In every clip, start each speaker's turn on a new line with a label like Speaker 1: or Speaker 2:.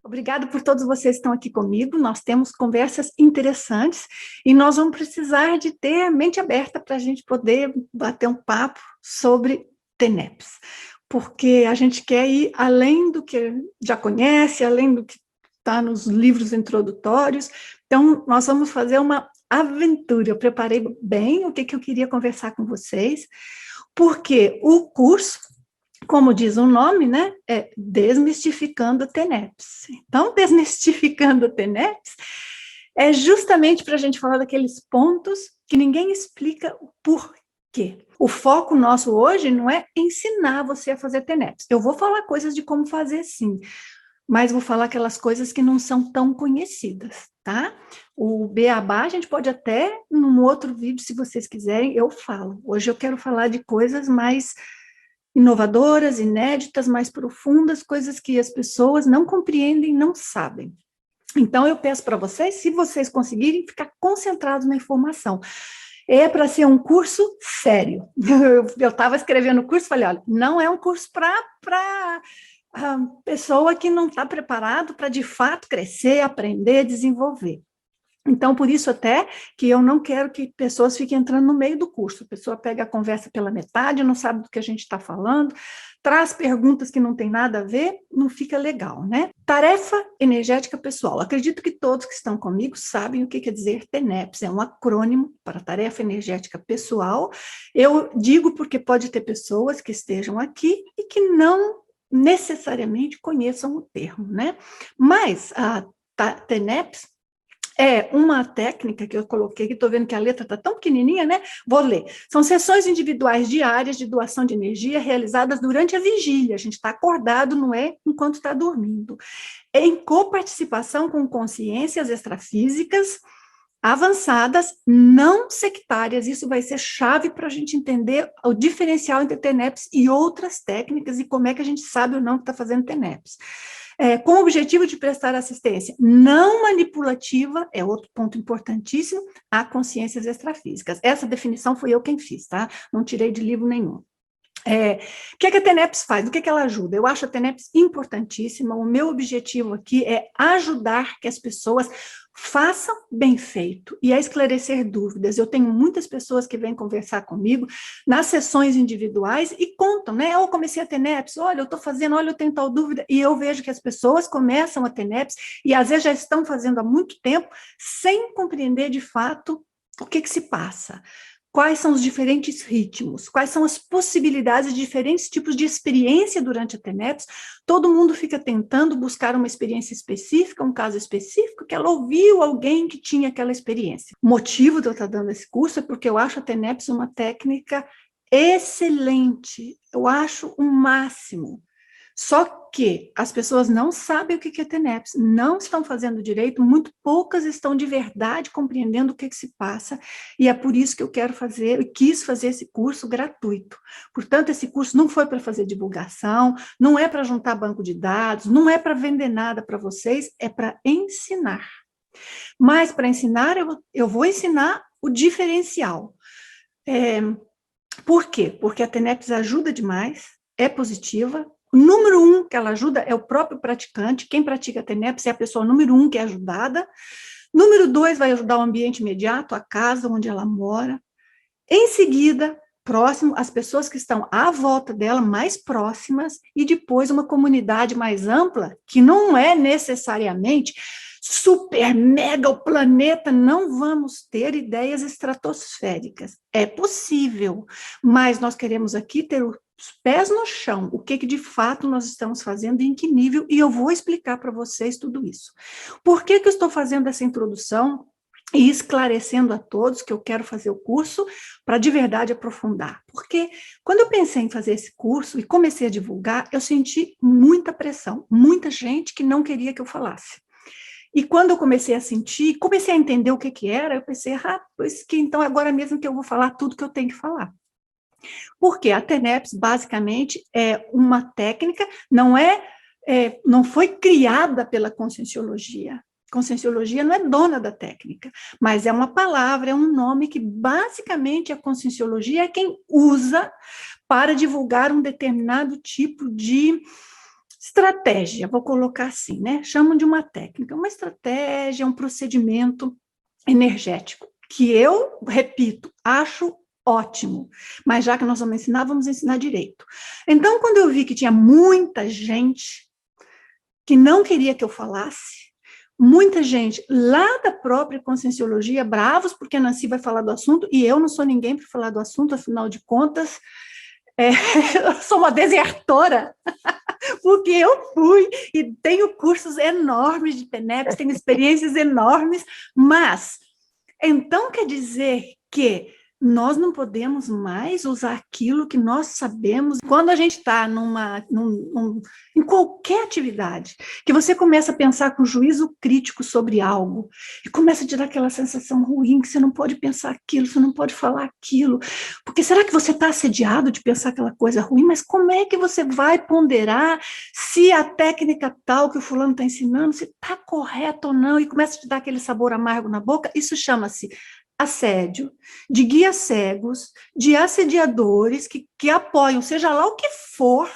Speaker 1: Obrigada por todos vocês que estão aqui comigo. Nós temos conversas interessantes e nós vamos precisar de ter a mente aberta para a gente poder bater um papo sobre TENEPS, porque a gente quer ir além do que já conhece, além do que está nos livros introdutórios. Então, nós vamos fazer uma aventura. Eu preparei bem o que eu queria conversar com vocês, porque o curso, como diz o nome, né, é Desmistificando TENEPS. Então, Desmistificando TENEPS é justamente para a gente falar daqueles pontos que ninguém explica o porquê. O foco nosso hoje não é ensinar você a fazer TENEPS. Eu vou falar coisas de como fazer, sim, mas vou falar aquelas coisas que não são tão conhecidas, tá? O beabá, a gente pode até, num outro vídeo, se vocês quiserem, eu falo. Hoje eu quero falar de coisas mais inovadoras, inéditas, mais profundas, coisas que as pessoas não compreendem, não sabem. Então, eu peço para vocês, se vocês conseguirem, ficar concentrados na informação. É para ser um curso sério. Eu estava escrevendo o curso, falei, olha, não é um curso para a pessoa que não está preparado para, de fato, crescer, aprender, desenvolver. Então, por isso até que eu não quero que pessoas fiquem entrando no meio do curso. A pessoa pega a conversa pela metade, não sabe do que a gente está falando, traz perguntas que não tem nada a ver, não fica legal, né? Tarefa energética pessoal. Acredito que todos que estão comigo sabem o que quer dizer TENEPS. É um acrônimo para tarefa energética pessoal. Eu digo porque pode ter pessoas que estejam aqui e que não necessariamente conheçam o termo, né? Mas a TENEPS é uma técnica que eu coloquei, que estou vendo que a letra está tão pequenininha, né? Vou ler. São sessões individuais diárias de doação de energia realizadas durante a vigília. A gente está acordado, não é enquanto está dormindo. Em coparticipação com consciências extrafísicas avançadas, não sectárias. Isso vai ser chave para a gente entender o diferencial entre TENEPS e outras técnicas e como é que a gente sabe ou não que está fazendo TENEPS. Com o objetivo de prestar assistência não manipulativa, é outro ponto importantíssimo, a consciências extrafísicas. Essa definição foi eu quem fiz, tá? Não tirei de livro nenhum. O que a TENEPS faz? O que ela ajuda? Eu acho a TENEPS importantíssima. O meu objetivo aqui é ajudar que as pessoas façam bem feito e a esclarecer dúvidas. Eu tenho muitas pessoas que vêm conversar comigo nas sessões individuais e contam, né? Eu comecei a TENEPS, olha, eu estou fazendo, olha, eu tenho tal dúvida, e eu vejo que as pessoas começam a TENEPS e às vezes já estão fazendo há muito tempo sem compreender de fato o que se passa. Quais são os diferentes ritmos, quais são as possibilidades de diferentes tipos de experiência durante a TENEPS. Todo mundo fica tentando buscar uma experiência específica, um caso específico, que ela ouviu alguém que tinha aquela experiência. O motivo de eu estar dando esse curso é porque eu acho a TENEPS uma técnica excelente, eu acho o máximo. Só que as pessoas não sabem o que é TENEPS, não estão fazendo direito, muito poucas estão de verdade compreendendo o que se passa, e é por isso que eu quis fazer esse curso gratuito. Portanto, esse curso não foi para fazer divulgação, não é para juntar banco de dados, não é para vender nada para vocês, é para ensinar. Mas para ensinar, eu vou ensinar o diferencial. Por quê? Porque a TENEPS ajuda demais, é positiva. O número 1 que ela ajuda é o próprio praticante. Quem pratica TENEPS é a pessoa número 1 que é ajudada. Número 2 vai ajudar o ambiente imediato, a casa onde ela mora. Em seguida, próximo, as pessoas que estão à volta dela, mais próximas, e depois uma comunidade mais ampla, que não é necessariamente super, mega, o planeta, não vamos ter ideias estratosféricas. É possível, mas nós queremos aqui ter os pés no chão, o que de fato nós estamos fazendo e em que nível, e eu vou explicar para vocês tudo isso. Por que eu estou fazendo essa introdução e esclarecendo a todos que eu quero fazer o curso para de verdade aprofundar? Porque quando eu pensei em fazer esse curso e comecei a divulgar, eu senti muita pressão, muita gente que não queria que eu falasse. E quando eu comecei a sentir, comecei a entender o que era, eu pensei, pois que então agora mesmo que eu vou falar tudo que eu tenho que falar. Porque a TENEPS, basicamente, é uma técnica, não foi criada pela Conscienciologia. Conscienciologia não é dona da técnica, mas é uma palavra, é um nome que, basicamente, a Conscienciologia é quem usa para divulgar um determinado tipo de estratégia, vou colocar assim, né? Chamam de uma técnica, uma estratégia, um procedimento energético, que eu, repito, acho ótimo, mas já que nós vamos ensinar direito. Então, quando eu vi que tinha muita gente que não queria que eu falasse, muita gente lá da própria Conscienciologia, bravos porque a Nancy vai falar do assunto, e eu não sou ninguém para falar do assunto, afinal de contas, eu sou uma desertora, porque eu fui e tenho cursos enormes de TENEPS, tenho experiências enormes, mas, então quer dizer que nós não podemos mais usar aquilo que nós sabemos. Quando a gente está em qualquer atividade, que você começa a pensar com juízo crítico sobre algo, e começa a te dar aquela sensação ruim, que você não pode pensar aquilo, você não pode falar aquilo, porque será que você está assediado de pensar aquela coisa ruim? Mas como é que você vai ponderar se a técnica tal que o fulano está ensinando, se está correta ou não, e começa a te dar aquele sabor amargo na boca? Isso chama-se assédio, de guias cegos, de assediadores que apoiam, seja lá o que for,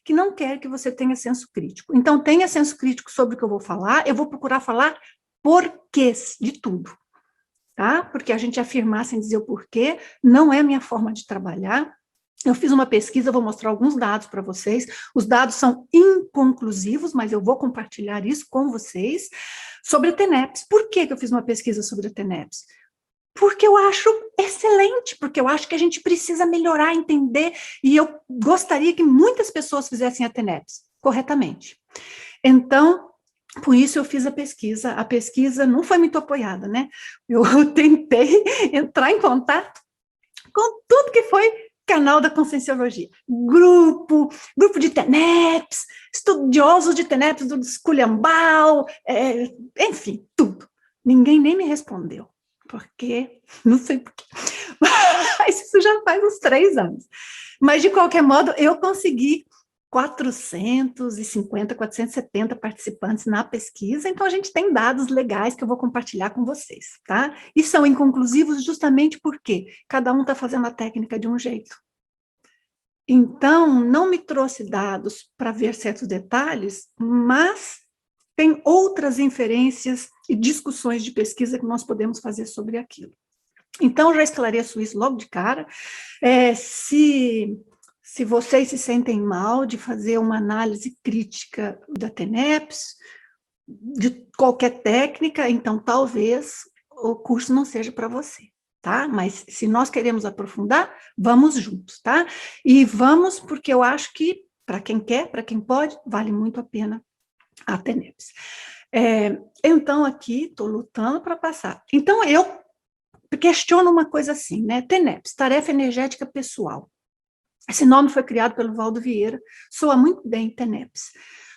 Speaker 1: que não quer que você tenha senso crítico. Então, tenha senso crítico sobre o que eu vou falar, eu vou procurar falar porquês de tudo, tá? Porque a gente afirmar sem dizer o porquê não é a minha forma de trabalhar. Eu fiz uma pesquisa, vou mostrar alguns dados para vocês. Os dados são inconclusivos, mas eu vou compartilhar isso com vocês sobre a TENEPS. Por que eu fiz uma pesquisa sobre a TENEPS? Porque eu acho excelente, porque eu acho que a gente precisa melhorar, entender, e eu gostaria que muitas pessoas fizessem a TENEPS corretamente. Então, por isso eu fiz a pesquisa não foi muito apoiada, né? Eu tentei entrar em contato com tudo que foi canal da Conscienciologia, grupo de TENEPS, estudiosos de TENEPS do esculhambal, enfim, tudo. Ninguém nem me respondeu. Porque, não sei porquê, mas isso já faz uns 3 anos. Mas, de qualquer modo, eu consegui 450, 470 participantes na pesquisa, então a gente tem dados legais que eu vou compartilhar com vocês, tá? E são inconclusivos justamente porque cada um está fazendo a técnica de um jeito. Então, não me trouxe dados para ver certos detalhes, mas tem outras inferências e discussões de pesquisa que nós podemos fazer sobre aquilo. Então, já esclareço isso logo de cara. Se vocês se sentem mal de fazer uma análise crítica da TENEPS, de qualquer técnica, então talvez o curso não seja para você, tá? Mas se nós queremos aprofundar, vamos juntos, tá? E vamos porque eu acho que, para quem quer, para quem pode, vale muito a pena a TENEPS. Então, aqui, estou lutando para passar. Então, eu questiono uma coisa assim, né? TENEPS, tarefa energética pessoal. Esse nome foi criado pelo Valdo Vieira, soa muito bem TENEPS.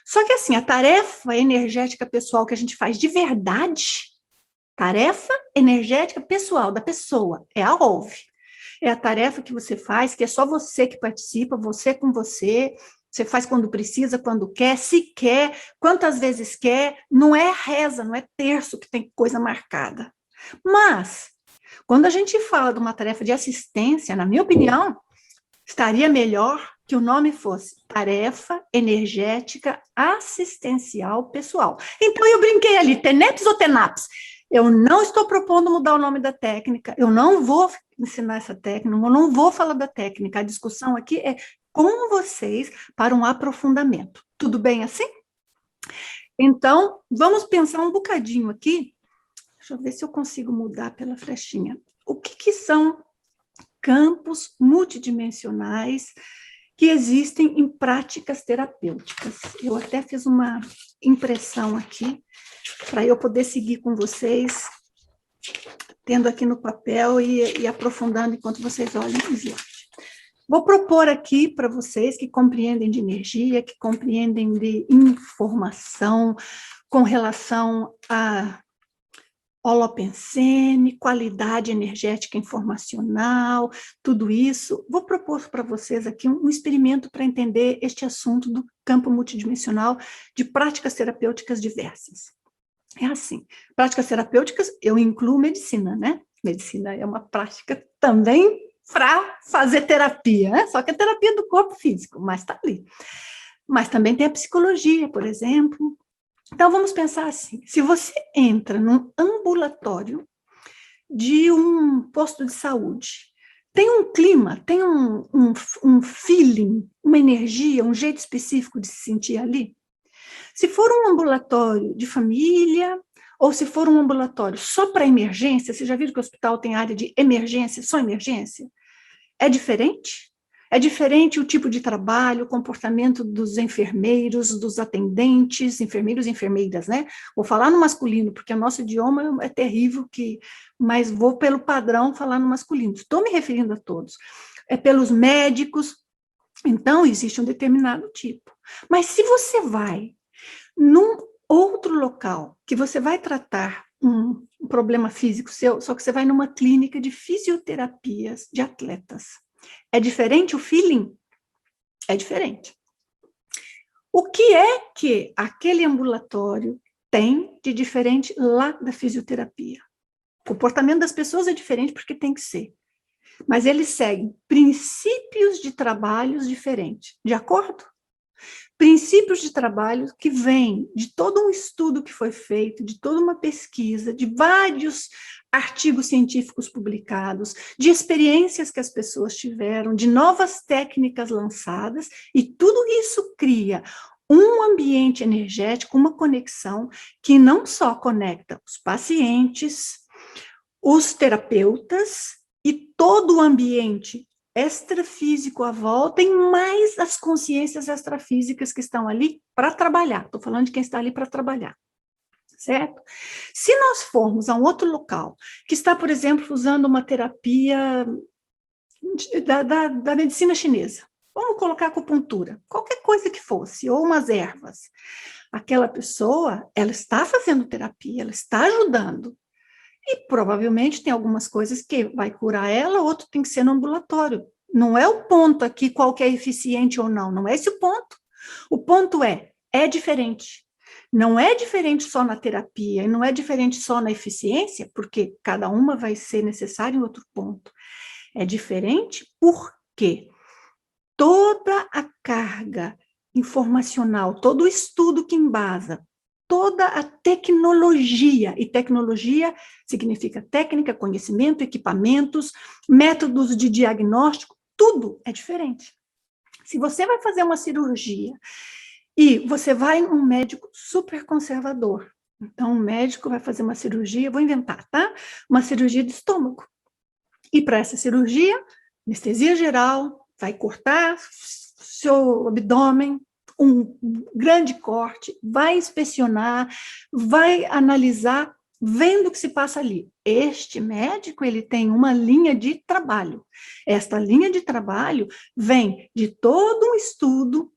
Speaker 1: Só que, assim, a tarefa energética pessoal que a gente faz de verdade, tarefa energética pessoal, da pessoa, é a OLV. É a tarefa que você faz, que é só você que participa, você com você. Você faz quando precisa, quando quer, se quer, quantas vezes quer, não é reza, não é terço que tem coisa marcada. Mas, quando a gente fala de uma tarefa de assistência, na minha opinião, estaria melhor que o nome fosse Tarefa Energética Assistencial Pessoal. Então, eu brinquei ali, TENEPS ou TENAPS? Eu não estou propondo mudar o nome da técnica, eu não vou ensinar essa técnica, eu não vou falar da técnica, a discussão aqui é com vocês para um aprofundamento. Tudo bem assim? Então, vamos pensar um bocadinho aqui. Deixa eu ver se eu consigo mudar pela flechinha. O que são campos multidimensionais que existem em práticas terapêuticas? Eu até fiz uma impressão aqui para eu poder seguir com vocês, tendo aqui no papel e aprofundando enquanto vocês olham o slide. Vou propor aqui para vocês que compreendem de energia, que compreendem de informação com relação a holopensene, qualidade energética informacional, tudo isso. Vou propor para vocês aqui um experimento para entender este assunto do campo multidimensional de práticas terapêuticas diversas. É assim, práticas terapêuticas, eu incluo medicina, né? Medicina é uma prática também para fazer terapia, né? Só que é terapia do corpo físico, mas está ali. mas também tem a psicologia, por exemplo. Então, vamos pensar assim, se você entra num ambulatório de um posto de saúde, tem um clima, tem um feeling, uma energia, um jeito específico de se sentir ali? Se for um ambulatório de família, ou se for um ambulatório só para emergência, você já viu que o hospital tem área de emergência, só emergência? É diferente? É diferente o tipo de trabalho, o comportamento dos enfermeiros, dos atendentes, enfermeiros e enfermeiras, né? Vou falar no masculino, porque o nosso idioma é terrível, mas vou pelo padrão falar no masculino. Estou me referindo a todos. É pelos médicos, então existe um determinado tipo. Mas se você vai num outro local, que você vai tratar um problema físico seu, só que você vai numa clínica de fisioterapias de atletas. É diferente o feeling? É diferente. O que é que aquele ambulatório tem de diferente lá da fisioterapia? O comportamento das pessoas é diferente porque tem que ser. Mas eles seguem princípios de trabalhos diferentes. De acordo? Princípios de trabalho que vêm de todo um estudo que foi feito, de toda uma pesquisa, de vários artigos científicos publicados, de experiências que as pessoas tiveram, de novas técnicas lançadas, e tudo isso cria um ambiente energético, uma conexão que não só conecta os pacientes, os terapeutas e todo o ambiente extrafísico à volta, e mais as consciências extrafísicas que estão ali para trabalhar. Estou falando de quem está ali para trabalhar, certo? Se nós formos a um outro local, que está, por exemplo, usando uma terapia da medicina chinesa, vamos colocar acupuntura, qualquer coisa que fosse, ou umas ervas, aquela pessoa, ela está fazendo terapia, ela está ajudando, e provavelmente tem algumas coisas que vai curar ela, outro tem que ser no ambulatório. Não é o ponto aqui qual que é eficiente ou não, não é esse o ponto. O ponto é diferente. Não é diferente só na terapia, e não é diferente só na eficiência, porque cada uma vai ser necessária em outro ponto. É diferente porque toda a carga informacional, todo o estudo que embasa, toda a tecnologia, e tecnologia significa técnica, conhecimento, equipamentos, métodos de diagnóstico, tudo é diferente. Se você vai fazer uma cirurgia e você vai um médico super conservador, então um médico vai fazer uma cirurgia, vou inventar, tá? Uma cirurgia de estômago. E para essa cirurgia, anestesia geral, vai cortar seu abdômen, um grande corte, vai inspecionar, vai analisar, vendo o que se passa ali. Este médico, ele tem uma linha de trabalho. Esta linha de trabalho vem de todo um estudo,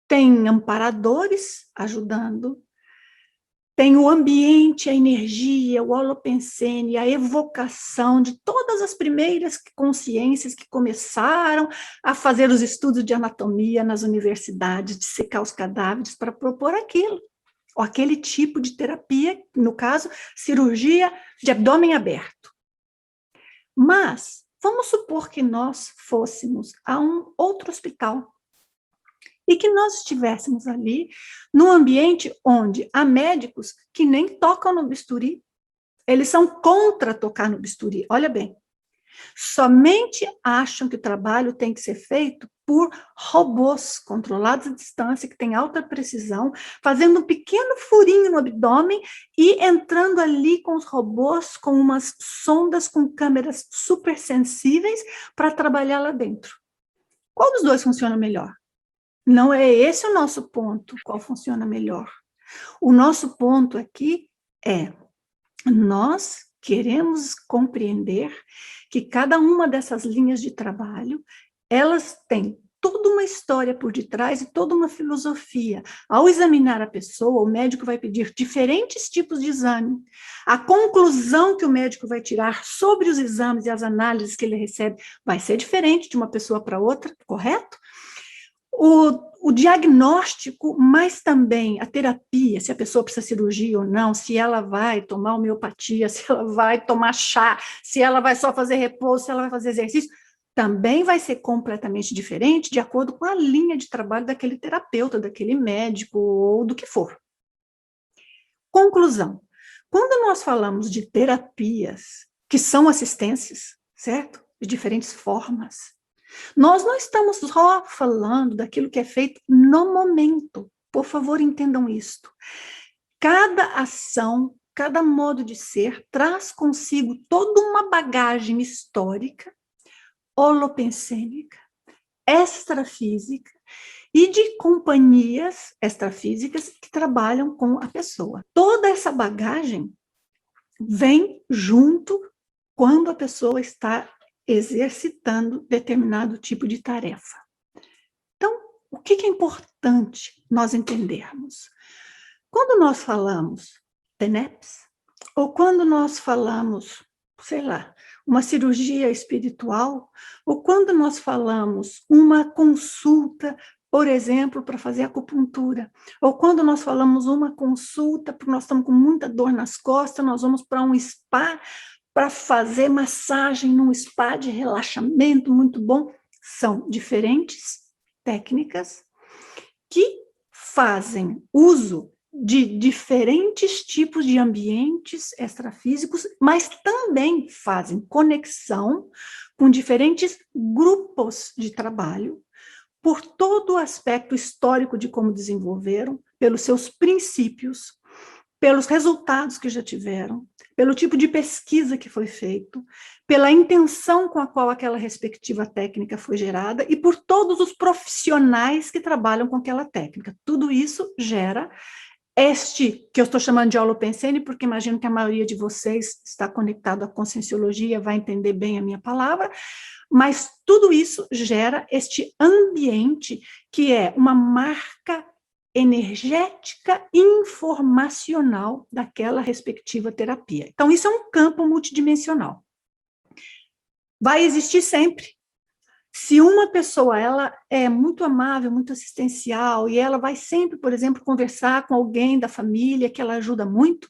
Speaker 1: tem amparadores ajudando, tem o ambiente, a energia, o holopensene, a evocação de todas as primeiras consciências que começaram a fazer os estudos de anatomia nas universidades, de secar os cadáveres para propor aquilo, ou aquele tipo de terapia, no caso, cirurgia de abdômen aberto. Mas vamos supor que nós fôssemos a um outro hospital, e que nós estivéssemos ali num ambiente onde há médicos que nem tocam no bisturi, eles são contra tocar no bisturi, olha bem, somente acham que o trabalho tem que ser feito por robôs controlados à distância, que têm alta precisão, fazendo um pequeno furinho no abdômen e entrando ali com os robôs, com umas sondas com câmeras super sensíveis para trabalhar lá dentro. Qual dos dois funciona melhor? Não é esse o nosso ponto, qual funciona melhor. O nosso ponto aqui é, nós queremos compreender que cada uma dessas linhas de trabalho, elas têm toda uma história por detrás e toda uma filosofia. Ao examinar a pessoa, o médico vai pedir diferentes tipos de exame. A conclusão que o médico vai tirar sobre os exames e as análises que ele recebe vai ser diferente de uma pessoa para outra, correto? O diagnóstico, mas também a terapia, se a pessoa precisa de cirurgia ou não, se ela vai tomar homeopatia, se ela vai tomar chá, se ela vai só fazer repouso, se ela vai fazer exercício, também vai ser completamente diferente de acordo com a linha de trabalho daquele terapeuta, daquele médico ou do que for. Conclusão. Quando nós falamos de terapias, que são assistências, certo? De diferentes formas, nós não estamos só falando daquilo que é feito no momento. Por favor, entendam isto. Cada ação, cada modo de ser traz consigo toda uma bagagem histórica, holopensêmica, extrafísica e de companhias extrafísicas que trabalham com a pessoa. Toda essa bagagem vem junto quando a pessoa está exercitando determinado tipo de tarefa. Então, o que é importante nós entendermos? Quando nós falamos TENEPS, ou quando nós falamos, sei lá, uma cirurgia espiritual, ou quando nós falamos uma consulta, por exemplo, para fazer acupuntura, ou quando nós falamos uma consulta porque nós estamos com muita dor nas costas, nós vamos para um spa para fazer massagem num spa de relaxamento muito bom, são diferentes técnicas que fazem uso de diferentes tipos de ambientes extrafísicos, mas também fazem conexão com diferentes grupos de trabalho, por todo o aspecto histórico de como desenvolveram, pelos seus princípios, pelos resultados que já tiveram, pelo tipo de pesquisa que foi feito, pela intenção com a qual aquela respectiva técnica foi gerada e por todos os profissionais que trabalham com aquela técnica. Tudo isso gera este, que eu estou chamando de holopensene, porque imagino que a maioria de vocês está conectado à conscienciologia, vai entender bem a minha palavra, mas tudo isso gera este ambiente que é uma marca energética e informacional daquela respectiva terapia. Então, isso é um campo multidimensional. Vai existir sempre. Se uma pessoa ela é muito amável, muito assistencial, e ela vai sempre, por exemplo, conversar com alguém da família que ela ajuda muito,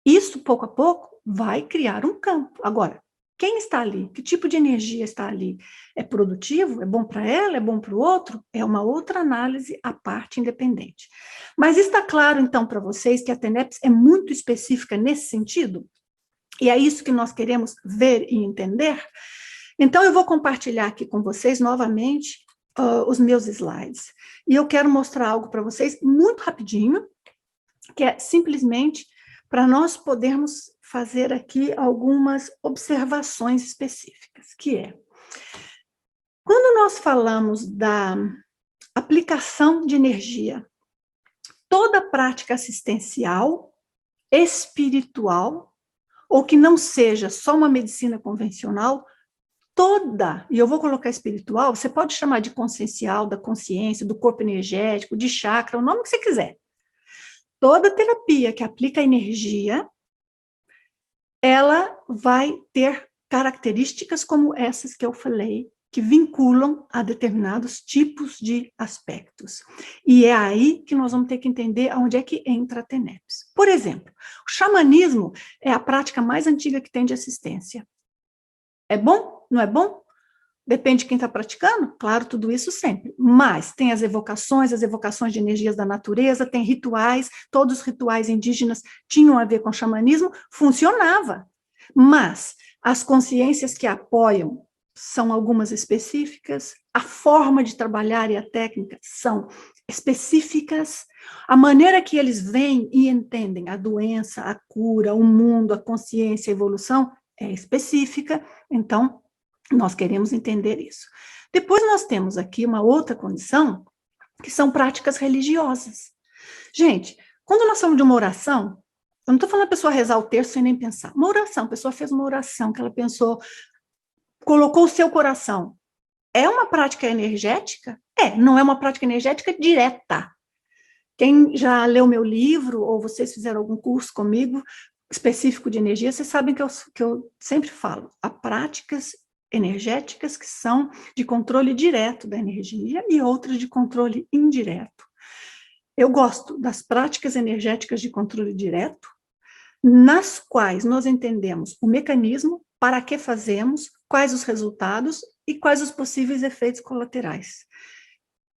Speaker 1: isso, pouco a pouco, vai criar um campo. Agora, quem está ali? Que tipo de energia está ali? É produtivo? É bom para ela? É bom para o outro? É uma outra análise à parte independente. Mas está claro, então, para vocês que a TENEPS é muito específica nesse sentido? E é isso que nós queremos ver e entender? Então, eu vou compartilhar aqui com vocês, novamente, os meus slides. E eu quero mostrar algo para vocês muito rapidinho, que é simplesmente para nós podermos fazer aqui algumas observações específicas, que é, quando nós falamos da aplicação de energia, toda prática assistencial, espiritual, ou que não seja só uma medicina convencional, toda, e eu vou colocar espiritual, você pode chamar de consciencial, da consciência, do corpo energético, de chakra, o nome que você quiser. Toda terapia que aplica energia, ela vai ter características como essas que eu falei, que vinculam a determinados tipos de aspectos. E é aí que nós vamos ter que entender onde é que entra a TENEPS. Por exemplo, o xamanismo é a prática mais antiga que tem de assistência. É bom? Não é bom? Depende de quem está praticando? Claro, tudo isso sempre. Mas tem as evocações de energias da natureza, tem rituais, todos os rituais indígenas tinham a ver com xamanismo, funcionava. Mas as consciências que apoiam são algumas específicas, a forma de trabalhar e a técnica são específicas, a maneira que eles veem e entendem a doença, a cura, o mundo, a consciência, a evolução é específica, então nós queremos entender isso. Depois nós temos aqui uma outra condição, que são práticas religiosas. Gente, quando nós falamos de uma oração, eu não estou falando a pessoa rezar o terço sem nem pensar. Uma oração, a pessoa fez uma oração que ela pensou, colocou o seu coração. É uma prática energética? É, não é uma prática energética direta. Quem já leu meu livro, ou vocês fizeram algum curso comigo, específico de energia, vocês sabem que eu sempre falo, há práticas energéticas que são de controle direto da energia e outras de controle indireto. Eu gosto das práticas energéticas de controle direto, nas quais nós entendemos o mecanismo, para que fazemos, quais os resultados e quais os possíveis efeitos colaterais.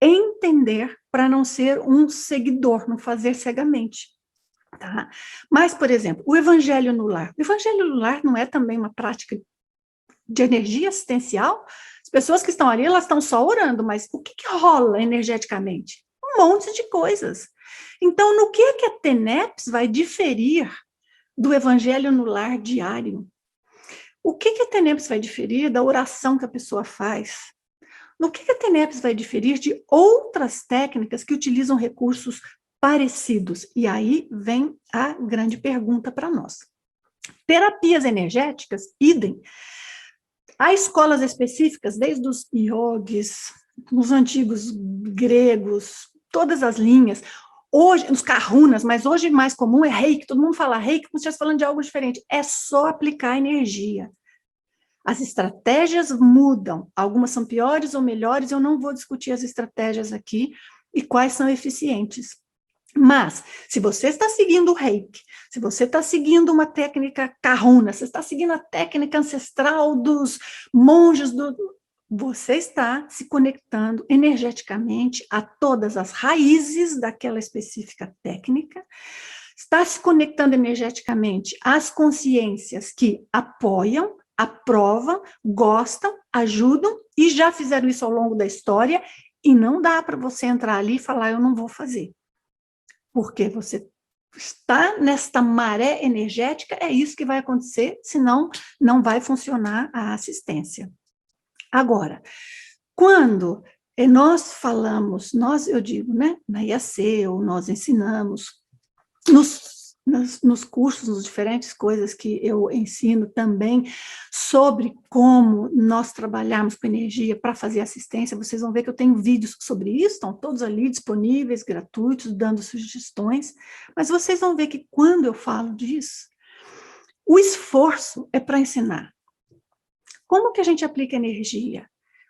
Speaker 1: Entender para não ser um seguidor, não fazer cegamente. Tá? Mas, por exemplo, o evangelho no lar. O evangelho no lar não é também uma prática de energia assistencial? As pessoas que estão ali, elas estão só orando, mas o que rola energeticamente? Um monte de coisas. Então, no que a TENEPS vai diferir do evangelho no lar diário? O que a TENEPS vai diferir da oração que a pessoa faz? No que a TENEPS vai diferir de outras técnicas que utilizam recursos parecidos? E aí vem a grande pergunta para nós. Terapias energéticas, idem. Há escolas específicas, desde os yogis, os antigos gregos, todas as linhas. Hoje, os kahunas, mas hoje mais comum é reiki. Todo mundo fala reiki, como se estivesse falando de algo diferente. É só aplicar energia. As estratégias mudam, algumas são piores ou melhores, eu não vou discutir as estratégias aqui e quais são eficientes. Mas, se você está seguindo o reiki, se você está seguindo uma técnica kahuna, se está seguindo a técnica ancestral dos monges, você está se conectando energeticamente a todas as raízes daquela específica técnica, está se conectando energeticamente às consciências que apoiam, aprovam, gostam, ajudam e já fizeram isso ao longo da história, e não dá para você entrar ali e falar, eu não vou fazer. Porque você está nesta maré energética, é isso que vai acontecer, senão não vai funcionar a assistência. Agora, quando nós falamos, eu digo, né, na IAC, ou nós ensinamos, nos cursos, nas diferentes coisas que eu ensino também, sobre como nós trabalharmos com energia para fazer assistência, vocês vão ver que eu tenho vídeos sobre isso, estão todos ali disponíveis, gratuitos, dando sugestões, mas vocês vão ver que quando eu falo disso, o esforço é para ensinar. Como que a gente aplica energia?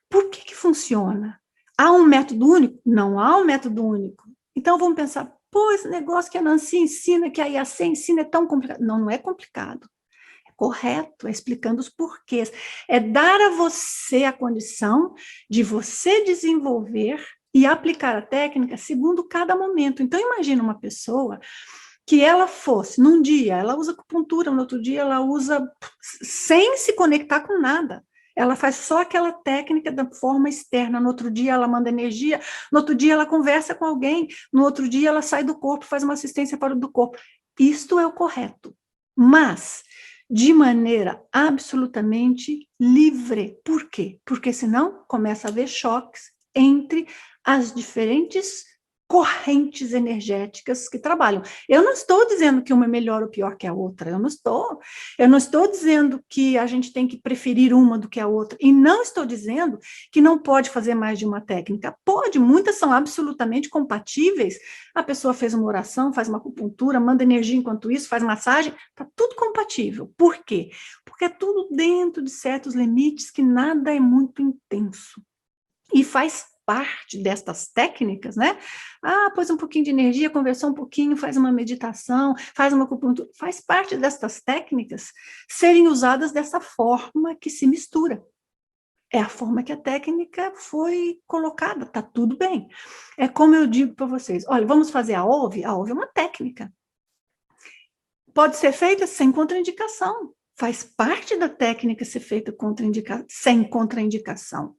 Speaker 1: Por que funciona? Há um método único? Não há um método único. Então vamos pensar, pô, esse negócio que a Nancy ensina, que a IAC ensina é tão complicado. Não, não é complicado. É correto, é explicando os porquês. É dar a você a condição de você desenvolver e aplicar a técnica segundo cada momento. Então, imagina uma pessoa que ela fosse, num dia, ela usa acupuntura, no outro dia ela usa sem se conectar com nada. Ela faz só aquela técnica da forma externa, no outro dia ela manda energia, no outro dia ela conversa com alguém, no outro dia ela sai do corpo, faz uma assistência para o do corpo. Isto é o correto, mas de maneira absolutamente livre. Por quê? Porque senão começa a haver choques entre as diferentes correntes energéticas que trabalham. Eu não estou dizendo que uma é melhor ou pior que a outra, eu não estou dizendo que a gente tem que preferir uma do que a outra, e não estou dizendo que não pode fazer mais de uma técnica. Pode, muitas são absolutamente compatíveis. A pessoa fez uma oração, faz uma acupuntura, manda energia enquanto isso, faz massagem, está tudo compatível. Por quê? Porque é tudo dentro de certos limites que nada é muito intenso. E faz parte destas técnicas, né? Pôs um pouquinho de energia, conversou um pouquinho, faz uma meditação, faz uma acupuntura, faz parte destas técnicas serem usadas dessa forma que se mistura. É a forma que a técnica foi colocada, tá tudo bem. É como eu digo para vocês, olha, vamos fazer a OVE é uma técnica. Pode ser feita sem contraindicação, faz parte da técnica ser feita sem contraindicação.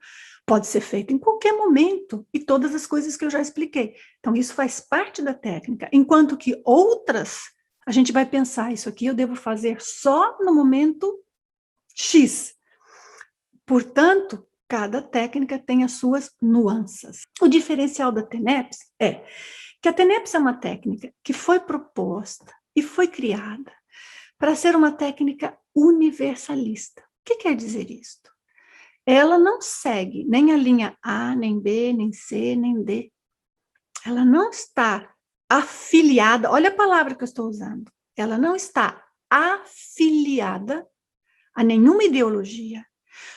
Speaker 1: Pode ser feito em qualquer momento, e todas as coisas que eu já expliquei. Então, isso faz parte da técnica, enquanto que outras, a gente vai pensar, isso aqui eu devo fazer só no momento X. Portanto, cada técnica tem as suas nuances. O diferencial da TENEPS é que a TENEPS é uma técnica que foi proposta e foi criada para ser uma técnica universalista. O que quer dizer isto? Ela não segue nem a linha A, nem B, nem C, nem D. Ela não está afiliada, olha a palavra que eu estou usando, ela não está afiliada a nenhuma ideologia.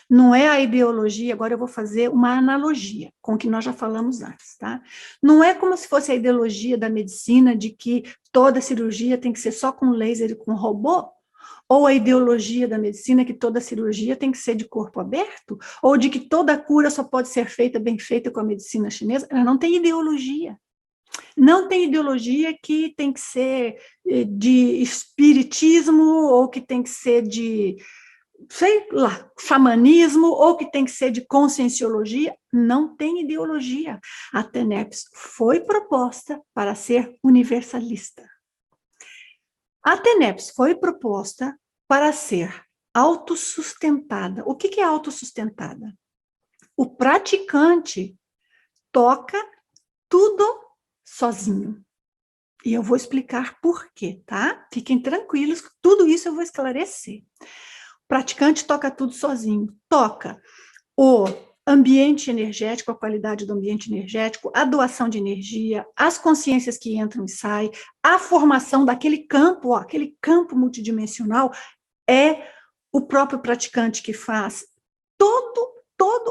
Speaker 1: Não é a ideologia, agora eu vou fazer uma analogia com o que nós já falamos antes, tá? Não é como se fosse a ideologia da medicina de que toda cirurgia tem que ser só com laser e com robô, Ou a ideologia da medicina que toda cirurgia tem que ser de corpo aberto? Ou de que toda cura só pode ser feita, bem feita com a medicina chinesa? Ela não tem ideologia. Não tem ideologia que tem que ser de espiritismo ou que tem que ser de, sei lá, xamanismo ou que tem que ser de conscienciologia. Não tem ideologia. A TENEPS foi proposta para ser universalista. A TENEPS foi proposta para ser autossustentada. O que é autossustentada? O praticante toca tudo sozinho. E eu vou explicar por quê, tá? Fiquem tranquilos, tudo isso eu vou esclarecer. O praticante toca tudo sozinho. Toca o ambiente energético, a qualidade do ambiente energético, a doação de energia, as consciências que entram e saem, a formação daquele campo, aquele campo multidimensional, é o próprio praticante que faz. Todo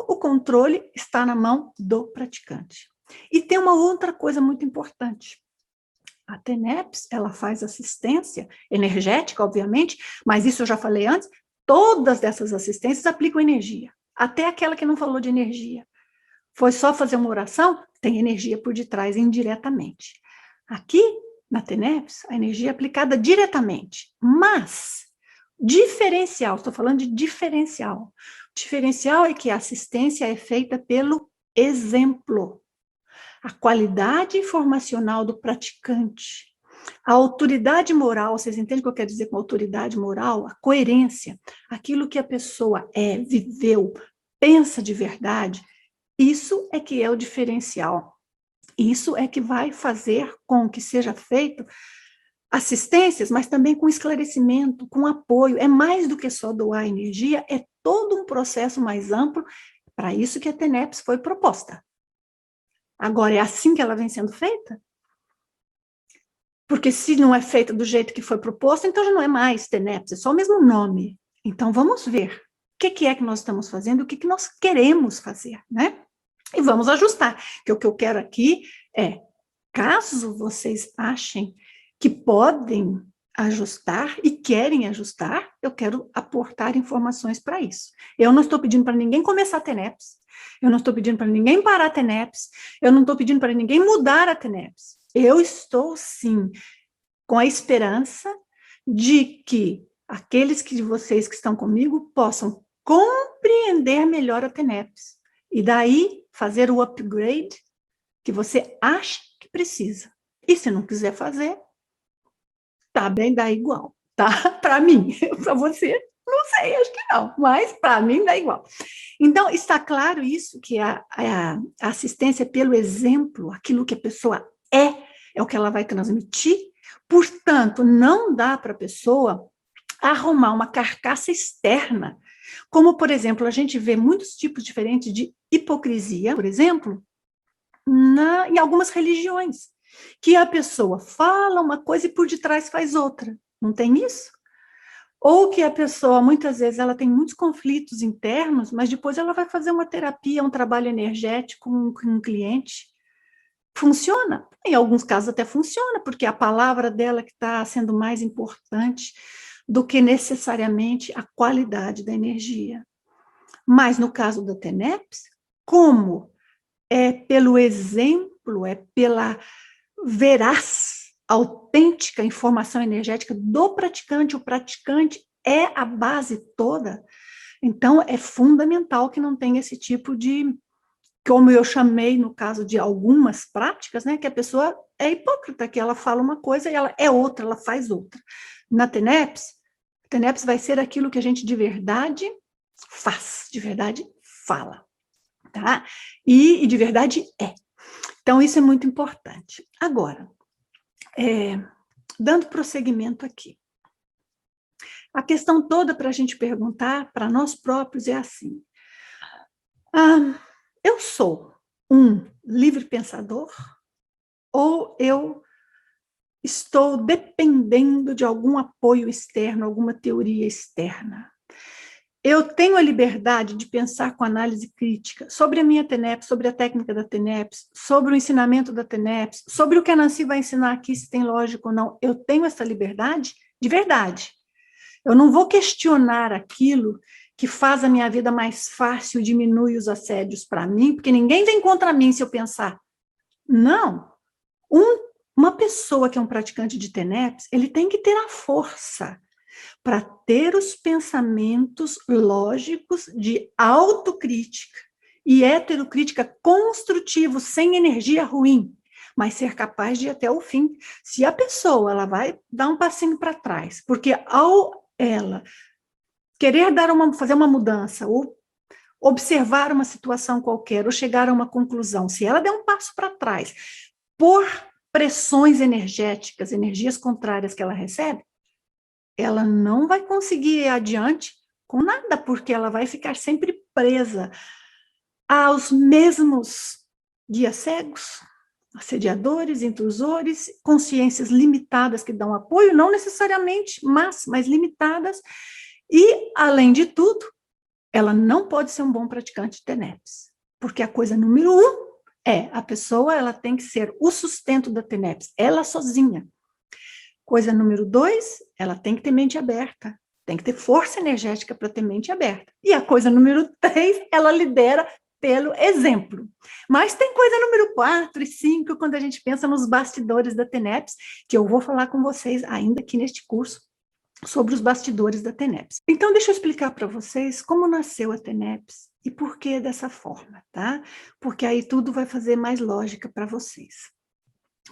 Speaker 1: o controle está na mão do praticante. E tem uma outra coisa muito importante. A TENEPS, ela faz assistência energética, obviamente, mas isso eu já falei antes, todas dessas assistências aplicam energia, até aquela que não falou de energia. Foi só fazer uma oração, tem energia por detrás, indiretamente. Aqui, na TENEPS, a energia é aplicada diretamente, mas diferencial, estou falando de diferencial. O diferencial é que a assistência é feita pelo exemplo. A qualidade informacional do praticante, a autoridade moral, vocês entendem o que eu quero dizer com autoridade moral? A coerência, aquilo que a pessoa viveu, pensa de verdade, isso é que é o diferencial. Isso é que vai fazer com que seja feito assistências, mas também com esclarecimento, com apoio. É mais do que só doar energia, é todo um processo mais amplo, para isso que a TENEPS foi proposta. Agora, é assim que ela vem sendo feita? Porque se não é feita do jeito que foi proposto, então já não é mais TENEPS, é só o mesmo nome. Então, vamos ver o que é que nós estamos fazendo, o que nós queremos fazer, né? E vamos ajustar, porque o que eu quero aqui é, caso vocês achem que podem ajustar e querem ajustar, eu quero aportar informações para isso. Eu não estou pedindo para ninguém começar a TENEPS, eu não estou pedindo para ninguém parar a TENEPS, eu não estou pedindo para ninguém mudar a TENEPS. Eu estou, sim, com a esperança de que aqueles de vocês que estão comigo possam compreender melhor a TENEPS e daí fazer o upgrade que você acha que precisa. E se não quiser fazer, tá bem, dá igual, tá? Para mim, para você, não sei, acho que não, mas para mim dá igual. Então, está claro isso, que a assistência pelo exemplo, aquilo que a pessoa é o que ela vai transmitir, portanto, não dá para a pessoa arrumar uma carcaça externa, como, por exemplo, a gente vê muitos tipos diferentes de hipocrisia, por exemplo, em algumas religiões, que a pessoa fala uma coisa e por detrás faz outra. Não tem isso? Ou que a pessoa, muitas vezes, ela tem muitos conflitos internos, mas depois ela vai fazer uma terapia, um trabalho energético com um cliente. Funciona. Em alguns casos até funciona, porque a palavra dela que está sendo mais importante do que necessariamente a qualidade da energia. Mas no caso da TENEPS, como é pelo exemplo, é pela veraz, autêntica informação energética do praticante, o praticante é a base toda, então é fundamental que não tenha esse tipo de, como eu chamei no caso de algumas práticas, né, que a pessoa é hipócrita, que ela fala uma coisa e ela é outra, ela faz outra. Na TENEPS vai ser aquilo que a gente de verdade faz, de verdade fala, tá? E de verdade é. Então, isso é muito importante. Agora, dando prosseguimento aqui. A questão toda para a gente perguntar para nós próprios é assim: eu sou um livre pensador ou eu estou dependendo de algum apoio externo, alguma teoria externa? Eu tenho a liberdade de pensar com análise crítica sobre a minha TENEPS, sobre a técnica da TENEPS, sobre o ensinamento da TENEPS, sobre o que a Nancy vai ensinar aqui, se tem lógica ou não. Eu tenho essa liberdade de verdade. Eu não vou questionar aquilo que faz a minha vida mais fácil, diminui os assédios para mim, porque ninguém vem contra mim se eu pensar. Não. Uma pessoa que é um praticante de TENEPS, ele tem que ter a força para ter os pensamentos lógicos de autocrítica e heterocrítica construtivos, sem energia ruim, mas ser capaz de ir até o fim. Se a pessoa ela vai dar um passinho para trás, porque ao ela querer fazer uma mudança, ou observar uma situação qualquer, ou chegar a uma conclusão, se ela der um passo para trás, por pressões energéticas, energias contrárias que ela recebe, ela não vai conseguir ir adiante com nada, porque ela vai ficar sempre presa aos mesmos guias cegos, assediadores, intrusores, consciências limitadas que dão apoio, não necessariamente, mas limitadas, e, além de tudo, ela não pode ser um bom praticante de TENEPS, porque a coisa número 1 a pessoa ela tem que ser o sustento da TENEPS, ela sozinha. Coisa número 2, ela tem que ter mente aberta, tem que ter força energética para ter mente aberta. E a coisa número 3, ela lidera pelo exemplo. Mas tem coisa número 4 e 5, quando a gente pensa nos bastidores da TENEPS, que eu vou falar com vocês ainda aqui neste curso, sobre os bastidores da TENEPS. Então, deixa eu explicar para vocês como nasceu a TENEPS e por que dessa forma, tá? Porque aí tudo vai fazer mais lógica para vocês.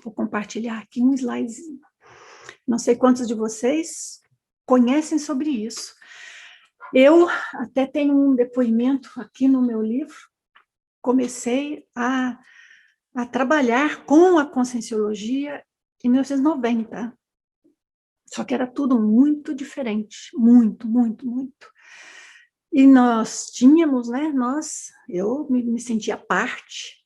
Speaker 1: Vou compartilhar aqui um slidezinho. Não sei quantos de vocês conhecem sobre isso. Eu até tenho um depoimento aqui no meu livro. Comecei a trabalhar com a Conscienciologia em 1990. Só que era tudo muito diferente, muito, muito, muito. E nós tínhamos, né, eu me sentia parte.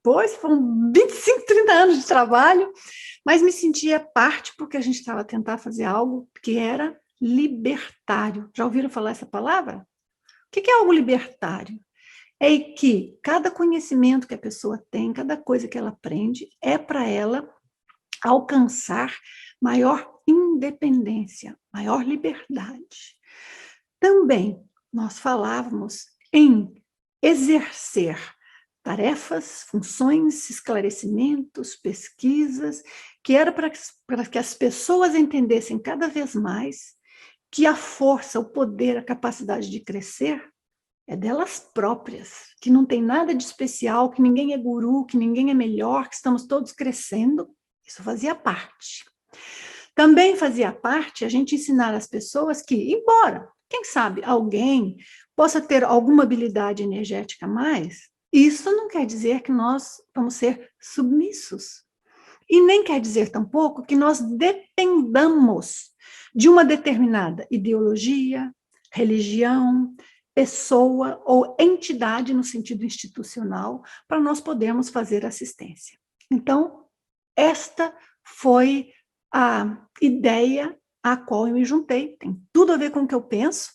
Speaker 1: Pois, foram 25, 30 anos de trabalho, mas me sentia parte porque a gente estava tentando fazer algo que era libertário. Já ouviram falar essa palavra? O que é algo libertário? É que cada conhecimento que a pessoa tem, cada coisa que ela aprende, é para ela alcançar maior independência, maior liberdade. Também nós falávamos em exercer tarefas, funções, esclarecimentos, pesquisas, que era para que as pessoas entendessem cada vez mais que a força, o poder, a capacidade de crescer é delas próprias, que não tem nada de especial, que ninguém é guru, que ninguém é melhor, que estamos todos crescendo. Isso fazia parte. Também fazia parte a gente ensinar as pessoas que, embora, quem sabe, alguém possa ter alguma habilidade energética a mais, isso não quer dizer que nós vamos ser submissos. E nem quer dizer tampouco que nós dependamos de uma determinada ideologia, religião, pessoa ou entidade no sentido institucional para nós podermos fazer assistência. Então, esta foi a ideia a qual eu me juntei, tem tudo a ver com o que eu penso.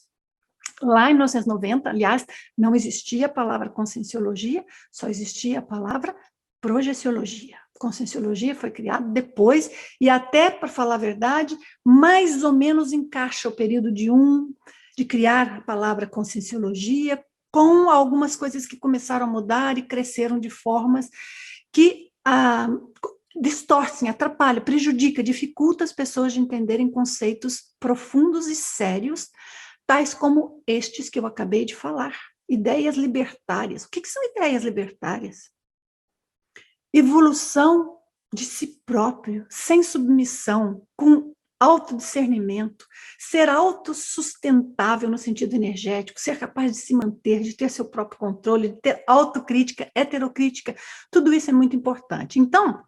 Speaker 1: Lá em 1990, aliás, não existia a palavra conscienciologia, só existia a palavra projeciologia. Conscienciologia foi criada depois, e até, para falar a verdade, mais ou menos encaixa o período de criar a palavra conscienciologia, com algumas coisas que começaram a mudar e cresceram de formas que distorcem, atrapalham, prejudicam, dificultam as pessoas de entenderem conceitos profundos e sérios, tais como estes que eu acabei de falar. Ideias libertárias. O que são ideias libertárias? Evolução de si próprio, sem submissão, com autodiscernimento, ser autossustentável no sentido energético, ser capaz de se manter, de ter seu próprio controle, de ter autocrítica, heterocrítica, tudo isso é muito importante. Então,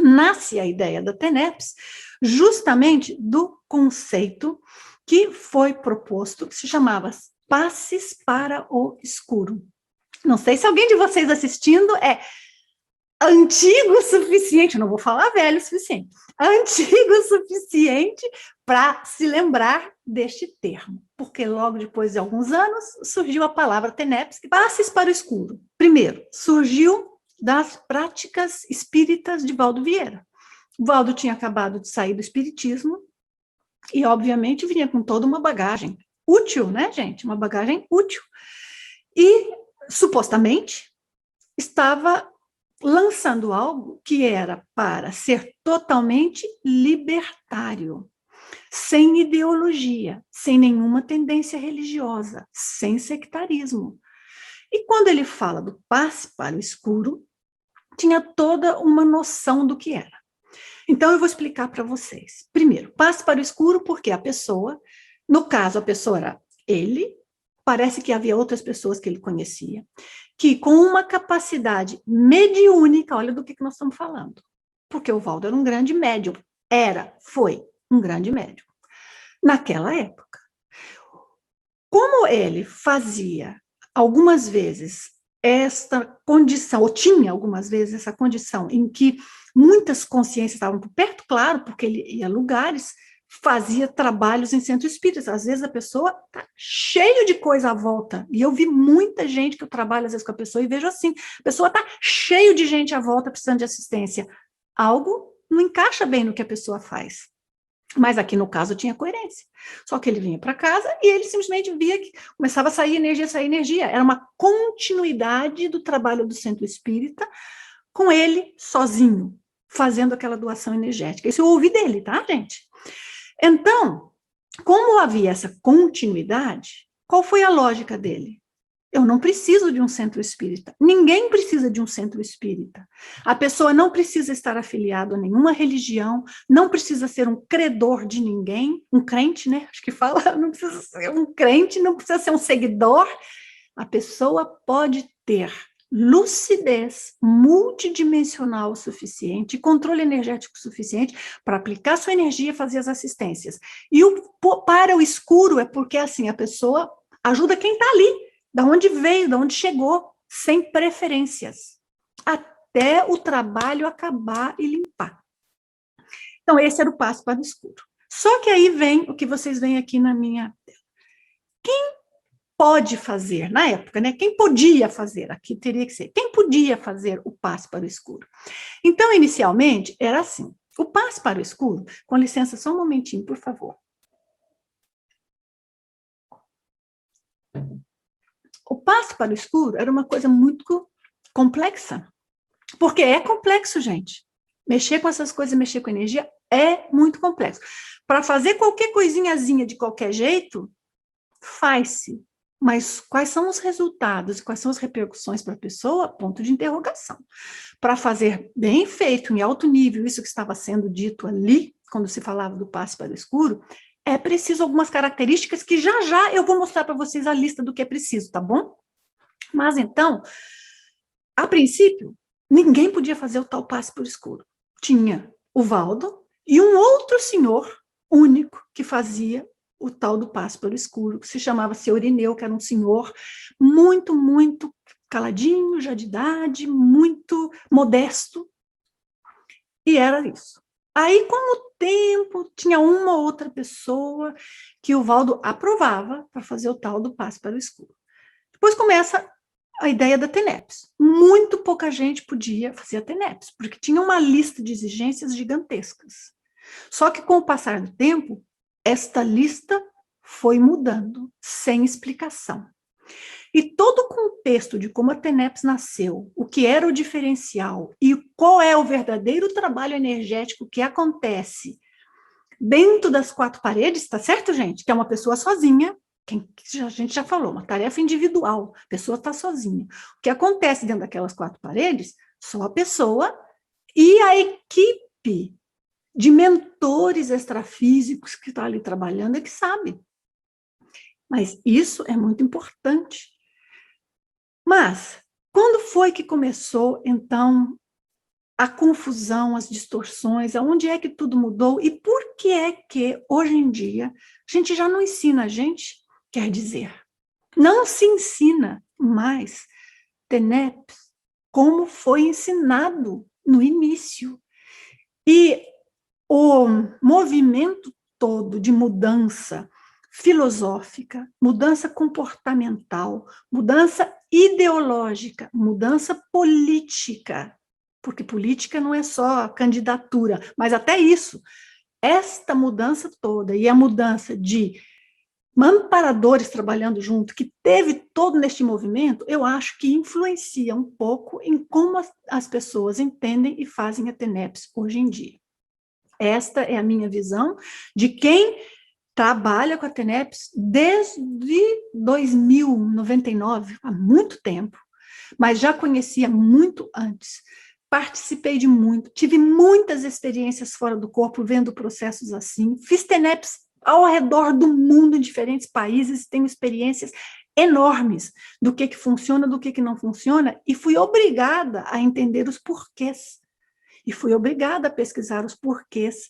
Speaker 1: nasce a ideia da TENEPS justamente do conceito que foi proposto, que se chamava Passes para o Escuro. Não sei se alguém de vocês assistindo é antigo o suficiente, não vou falar velho o suficiente, antigo o suficiente para se lembrar deste termo, porque logo depois de alguns anos surgiu a palavra TENEPS, Passes para o Escuro. Primeiro, surgiu das práticas espíritas de Valdo Vieira. O Valdo tinha acabado de sair do espiritismo E, obviamente, vinha com toda uma bagagem útil, né, gente? Uma bagagem útil. E, supostamente, estava lançando algo que era para ser totalmente libertário, sem ideologia, sem nenhuma tendência religiosa, sem sectarismo. E quando ele fala do passe para o escuro, tinha toda uma noção do que era. Então, eu vou explicar para vocês. Primeiro, passe para o escuro, porque a pessoa, no caso, a pessoa era ele, parece que havia outras pessoas que ele conhecia, que com uma capacidade mediúnica, olha do que nós estamos falando, porque o Valdo era um grande médium, foi um grande médium, naquela época. Como ele fazia algumas vezes esta condição, ou tinha algumas vezes essa condição em que muitas consciências estavam por perto, claro, porque ele ia a lugares, fazia trabalhos em centro espírita. Às vezes a pessoa está cheio de coisa à volta. E eu vi muita gente que eu trabalho às vezes com a pessoa e vejo assim, a pessoa está cheio de gente à volta precisando de assistência. Algo não encaixa bem no que a pessoa faz. Mas aqui no caso tinha coerência. Só que ele vinha para casa e ele simplesmente via que começava a sair energia. Era uma continuidade do trabalho do centro espírita com ele sozinho, fazendo aquela doação energética. Isso eu ouvi dele, tá, gente? Então, como havia essa continuidade, qual foi a lógica dele? Eu não preciso de um centro espírita. Ninguém precisa de um centro espírita. A pessoa não precisa estar afiliado a nenhuma religião, não precisa ser um credor de ninguém, um crente, né? Acho que fala, não precisa ser um crente, não precisa ser um seguidor. A pessoa pode ter lucidez multidimensional suficiente, controle energético suficiente para aplicar sua energia e fazer as assistências. E para o escuro é porque assim a pessoa ajuda quem está ali, da onde veio, da onde chegou, sem preferências, até o trabalho acabar e limpar. Então, esse era o passo para o escuro. Só que aí vem o que vocês veem aqui na minha tela. Quem pode fazer, na época, né? Quem podia fazer, aqui teria que ser, quem podia fazer o passo para o escuro? Então, inicialmente, era assim, o passo para o escuro, com licença, só um momentinho, por favor. O passo para o escuro era uma coisa muito complexa, porque é complexo, gente. Mexer com essas coisas, mexer com energia, é muito complexo. Para fazer qualquer coisinhazinha de qualquer jeito, faz-se. Mas quais são os resultados, quais são as repercussões para a pessoa? Ponto de interrogação. Para fazer bem feito, em alto nível, isso que estava sendo dito ali, quando se falava do passe para o escuro, é preciso algumas características que já já eu vou mostrar para vocês a lista do que é preciso, tá bom? Mas então, a princípio, ninguém podia fazer o tal passe por escuro. Tinha o Valdo e um outro senhor único que fazia o tal do passe pelo escuro, que se chamava Senhor Irineu, que era um senhor muito, muito caladinho, já de idade, muito modesto, e era isso. Aí, com o tempo, tinha uma ou outra pessoa que o Valdo aprovava para fazer o tal do passe para o escuro. Depois começa a ideia da TENEPS. Muito pouca gente podia fazer a TENEPS, porque tinha uma lista de exigências gigantescas. Só que, com o passar do tempo, esta lista foi mudando, sem explicação. E todo o contexto de como a TENEPS nasceu, o que era o diferencial e qual é o verdadeiro trabalho energético que acontece dentro das quatro paredes, tá certo, gente? Que é uma pessoa sozinha, a gente já falou, uma tarefa individual, a pessoa está sozinha. O que acontece dentro daquelas quatro paredes, só a pessoa e a equipe de mentores extrafísicos que está ali trabalhando é que sabe. Mas isso é muito importante. Mas, quando foi que começou, então, a confusão, as distorções, aonde é que tudo mudou e por que é que, hoje em dia, a gente já não ensina a gente, quer dizer, não se ensina mais TENEPS como foi ensinado no início. E o movimento todo de mudança filosófica, mudança comportamental, mudança ideológica, mudança política, porque política não é só candidatura, mas até isso, esta mudança toda, e a mudança de amparadores trabalhando junto, que teve todo neste movimento, eu acho que influencia um pouco em como as pessoas entendem e fazem a TENEPS hoje em dia. Esta é a minha visão de quem trabalha com a TENEPS desde 2099, há muito tempo, mas já conhecia muito antes. Participei de muito, tive muitas experiências fora do corpo, vendo processos assim, fiz TENEPS ao redor do mundo, em diferentes países, tenho experiências enormes do que funciona, do que não funciona, e fui obrigada a entender os porquês, e fui obrigada a pesquisar os porquês,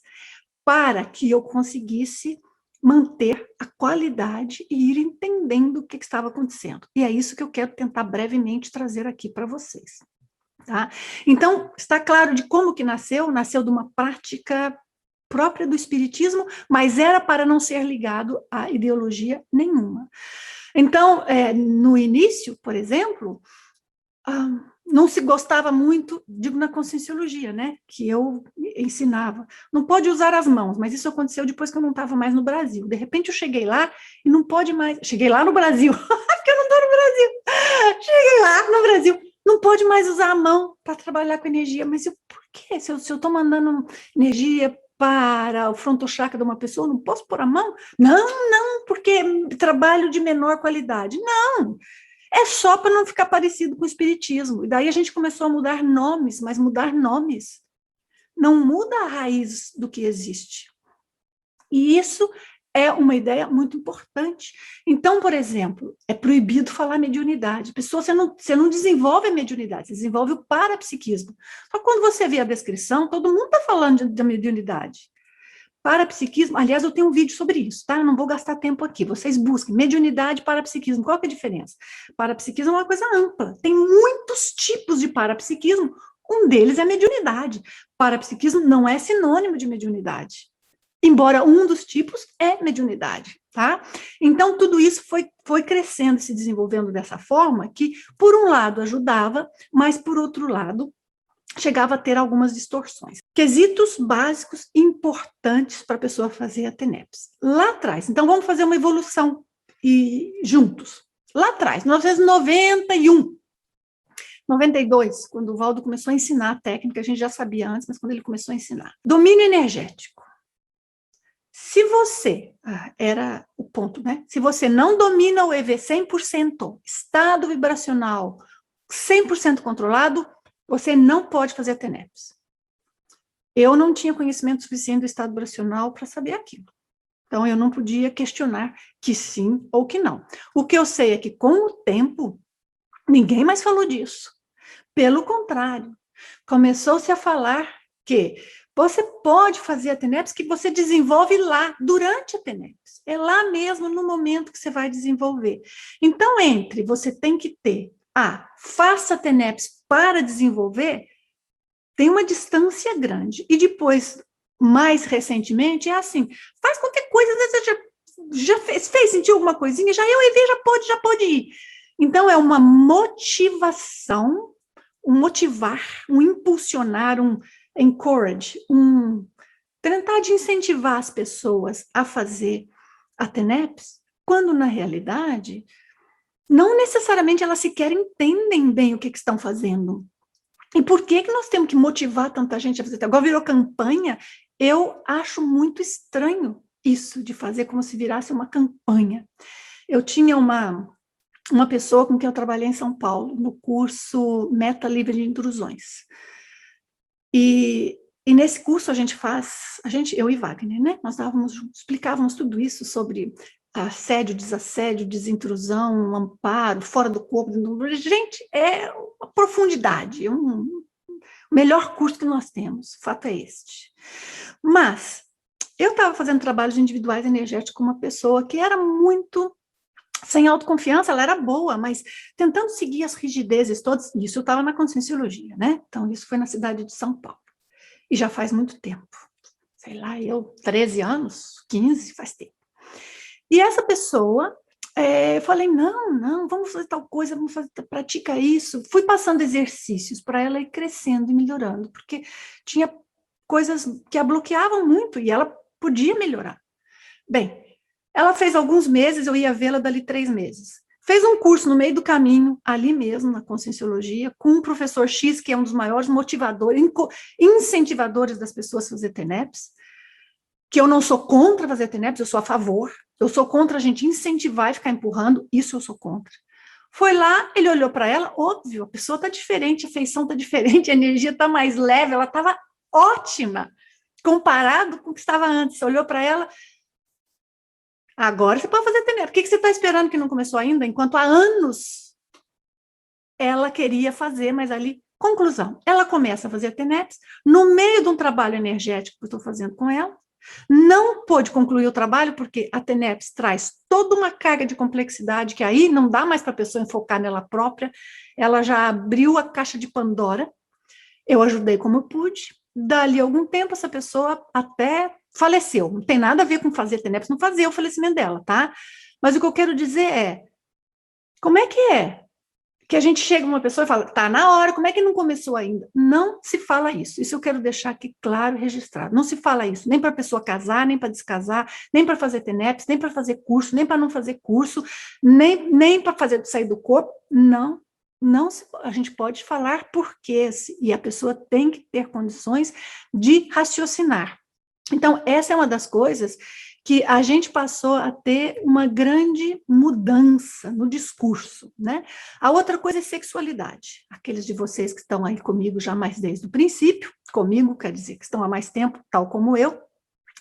Speaker 1: para que eu conseguisse manter a qualidade e ir entendendo o que estava acontecendo. E é isso que eu quero tentar brevemente trazer aqui para vocês. Tá? Então, está claro de como que nasceu de uma prática própria do espiritismo, mas era para não ser ligado a ideologia nenhuma. Então, no início, por exemplo, não se gostava muito, digo na conscienciologia, né, que eu ensinava, não pode usar as mãos, mas isso aconteceu depois que eu não estava mais no Brasil. De repente eu cheguei lá e não pode mais, cheguei lá no Brasil, porque eu não estou no Brasil, cheguei lá no Brasil, não pode mais usar a mão para trabalhar com energia, mas por quê? Se eu estou mandando energia para o frontochakra de uma pessoa, não posso pôr a mão? Não, porque trabalho de menor qualidade. Não, é só para não ficar parecido com o espiritismo. E daí a gente começou a mudar nomes, mas mudar nomes não muda a raiz do que existe. E isso é uma ideia muito importante. Então, por exemplo, é proibido falar mediunidade. Pessoa, você não desenvolve a mediunidade, você desenvolve o parapsiquismo. Só que quando você vê a descrição, todo mundo está falando de mediunidade. Parapsiquismo, aliás, eu tenho um vídeo sobre isso, tá? Eu não vou gastar tempo aqui. Vocês busquem mediunidade e parapsiquismo. Qual que é a diferença? Parapsiquismo é uma coisa ampla. Tem muitos tipos de parapsiquismo. Um deles é mediunidade. Parapsiquismo não é sinônimo de mediunidade, embora um dos tipos é mediunidade, tá? Então, tudo isso foi crescendo, se desenvolvendo dessa forma que, por um lado, ajudava, mas, por outro lado, chegava a ter algumas distorções. Quesitos básicos importantes para a pessoa fazer a TENEPS. Lá atrás, então vamos fazer uma evolução e juntos. Lá atrás, 1991, 92, quando o Valdo começou a ensinar a técnica, a gente já sabia antes, mas quando ele começou a ensinar. Domínio energético. Se você, era o ponto, né? Se você não domina o EV 100%, estado vibracional 100% controlado, você não pode fazer a TENEPS. Eu não tinha conhecimento suficiente do estado vibracional para saber aquilo. Então, eu não podia questionar que sim ou que não. O que eu sei é que, com o tempo, ninguém mais falou disso. Pelo contrário, começou-se a falar que você pode fazer a TENEPS, que você desenvolve lá, durante a TENEPS. É lá mesmo, no momento que você vai desenvolver. Então, você tem que ter faça a TENEPS para desenvolver, tem uma distância grande. E depois, mais recentemente, é assim, faz qualquer coisa, você já fez, sentiu alguma coisinha, já já pode ir. Então, é uma motivação, um motivar, um impulsionar, um encourage, tentar de incentivar as pessoas a fazer a TENEPS, quando, na realidade, não necessariamente elas sequer entendem bem o que estão fazendo. E por que nós temos que motivar tanta gente a fazer? Agora virou campanha, eu acho muito estranho isso, de fazer como se virasse uma campanha. Eu tinha uma pessoa com quem eu trabalhei em São Paulo, no curso Meta Livre de Intrusões. E nesse curso eu e Wagner, né? Nós explicávamos tudo isso sobre assédio, desassédio, desintrusão, amparo, fora do corpo. Gente, é uma profundidade, o melhor curso que nós temos, o fato é este. Mas eu estava fazendo trabalhos individuais energéticos com uma pessoa que era muito sem autoconfiança, ela era boa, mas tentando seguir as rigidezes todas, isso eu estava na conscienciologia, né? Então, isso foi na cidade de São Paulo. E já faz muito tempo. Sei lá, 13 anos, 15, faz tempo. E essa pessoa, eu falei, não, vamos fazer tal coisa, pratica isso. Fui passando exercícios para ela ir crescendo e melhorando, porque tinha coisas que a bloqueavam muito, e ela podia melhorar. Bem, ela fez alguns meses, eu ia vê-la dali 3 meses. Fez um curso no meio do caminho, ali mesmo, na Conscienciologia, com um professor X, que é um dos maiores motivadores, incentivadores das pessoas a fazer TENEPS, que eu não sou contra fazer TENEPS, eu sou a favor. Eu sou contra a gente incentivar e ficar empurrando, isso eu sou contra. Foi lá, ele olhou para ela, óbvio, a pessoa está diferente, a feição está diferente, a energia está mais leve, ela estava ótima, comparado com o que estava antes. Você olhou para ela, agora você pode fazer TENEPS. Por que você está esperando que não começou ainda? Enquanto há anos ela queria fazer, mas ali, conclusão, ela começa a fazer TENEPS no meio de um trabalho energético que eu estou fazendo com ela. Não pôde concluir o trabalho porque a TENEPS traz toda uma carga de complexidade que aí não dá mais para a pessoa enfocar nela própria, ela já abriu a caixa de Pandora, eu ajudei como eu pude, dali algum tempo essa pessoa até faleceu, não tem nada a ver com fazer TENEPS, não fazer o falecimento dela, tá? Mas o que eu quero dizer é, como é que a gente chega uma pessoa e fala, tá na hora, como é que não começou ainda? Não se fala isso. Isso eu quero deixar aqui claro e registrado. Não se fala isso, nem para a pessoa casar, nem para descasar, nem para fazer TENEPS, nem para fazer curso, nem para não fazer curso, nem para fazer sair do corpo. Não, a gente pode falar porquês, e a pessoa tem que ter condições de raciocinar. Então, essa é uma das coisas que a gente passou a ter uma grande mudança no discurso, né? A outra coisa é sexualidade. Aqueles de vocês que estão aí comigo já mais desde o princípio, comigo quer dizer que estão há mais tempo, tal como eu,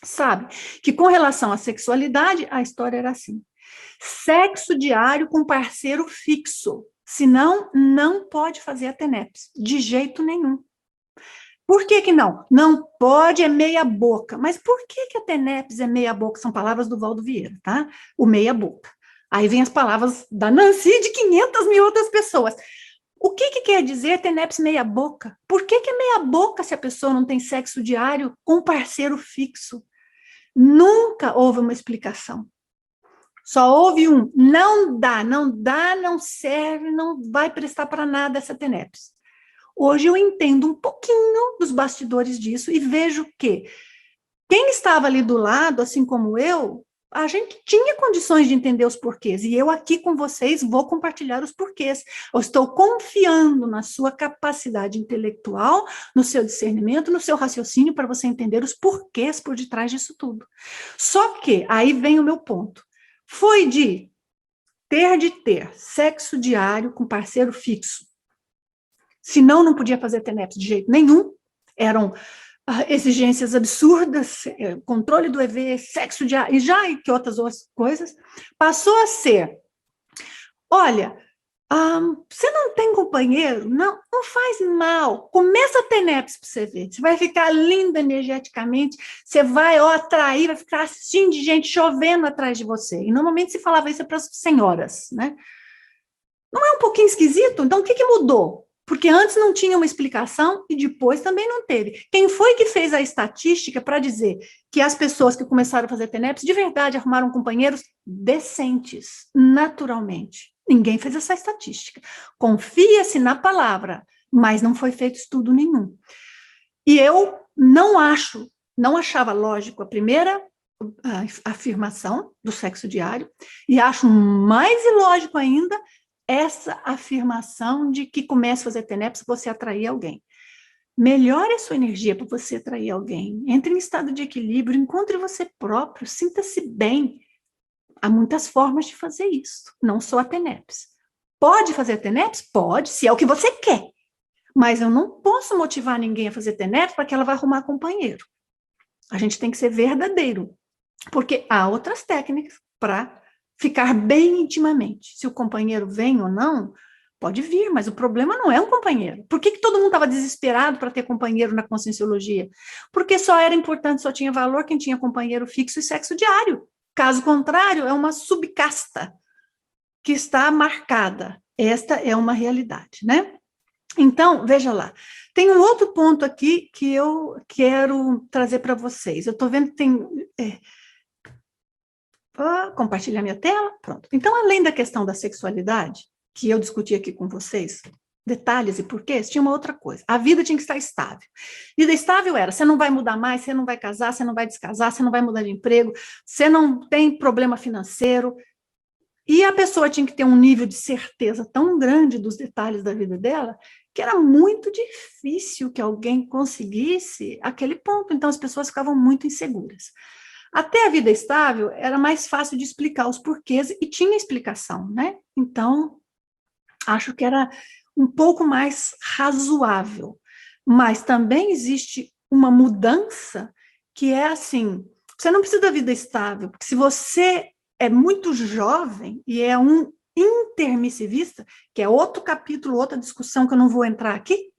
Speaker 1: sabe que com relação à sexualidade, a história era assim. Sexo diário com parceiro fixo, senão não pode fazer a TENEPS, de jeito nenhum. Por que não? Não pode, é meia boca. Mas por que a TENEPS é meia boca? São palavras do Valdo Vieira, tá? O meia boca. Aí vem as palavras da Nancy e de 500 mil outras pessoas. O que quer dizer TENEPS meia boca? Por que é meia boca se a pessoa não tem sexo diário com parceiro fixo? Nunca houve uma explicação. Só houve um, não dá, não serve, não vai prestar para nada essa TENEPS. Hoje eu entendo um pouquinho dos bastidores disso e vejo que quem estava ali do lado, assim como eu, a gente tinha condições de entender os porquês, e eu aqui com vocês vou compartilhar os porquês. Eu estou confiando na sua capacidade intelectual, no seu discernimento, no seu raciocínio, para você entender os porquês por detrás disso tudo. Só que, aí vem o meu ponto, foi de ter sexo diário com parceiro fixo, senão não podia fazer TENEPS de jeito nenhum, eram exigências absurdas, controle do EV, sexo diário, e já que outras coisas, passou a ser, olha, você não tem companheiro? Não faz mal, começa a TENEPS para você ver, você vai ficar lindo energeticamente, você vai atrair, vai ficar assim de gente chovendo atrás de você, e normalmente se falava isso para as senhoras, né? Não é um pouquinho esquisito? Então o que mudou? Porque antes não tinha uma explicação e depois também não teve. Quem foi que fez a estatística para dizer que as pessoas que começaram a fazer TENEPS de verdade arrumaram companheiros decentes, naturalmente? Ninguém fez essa estatística. Confia-se na palavra, mas não foi feito estudo nenhum. E eu não achava lógico a primeira afirmação do sexo diário, e acho mais ilógico ainda essa afirmação de que comece a fazer TENEPS você atrair alguém. Melhore a sua energia para você atrair alguém. Entre em estado de equilíbrio, encontre você próprio, sinta-se bem. Há muitas formas de fazer isso, não só a TENEPS. Pode fazer TENEPS? Pode, se é o que você quer. Mas eu não posso motivar ninguém a fazer TENEPS para que ela vá arrumar companheiro. A gente tem que ser verdadeiro, porque há outras técnicas para ficar bem intimamente. Se o companheiro vem ou não, pode vir, mas o problema não é um companheiro. Por que todo mundo estava desesperado para ter companheiro na Conscienciologia? Porque só era importante, só tinha valor quem tinha companheiro fixo e sexo diário. Caso contrário, é uma subcasta que está marcada. Esta é uma realidade, né? Então, veja lá, tem um outro ponto aqui que eu quero trazer para vocês. Eu estou vendo que tem... compartilhar minha tela, pronto. Então, além da questão da sexualidade, que eu discuti aqui com vocês, detalhes e porquês, tinha uma outra coisa. A vida tinha que estar estável. Vida estável era, você não vai mudar mais, você não vai casar, você não vai descasar, você não vai mudar de emprego, você não tem problema financeiro. E a pessoa tinha que ter um nível de certeza tão grande dos detalhes da vida dela, que era muito difícil que alguém conseguisse aquele ponto. Então, as pessoas ficavam muito inseguras. Até a vida estável, era mais fácil de explicar os porquês, e tinha explicação, né? Então, acho que era um pouco mais razoável. Mas também existe uma mudança que é assim, você não precisa da vida estável, porque se você é muito jovem e é um intermissivista, que é outro capítulo, outra discussão que eu não vou entrar aqui,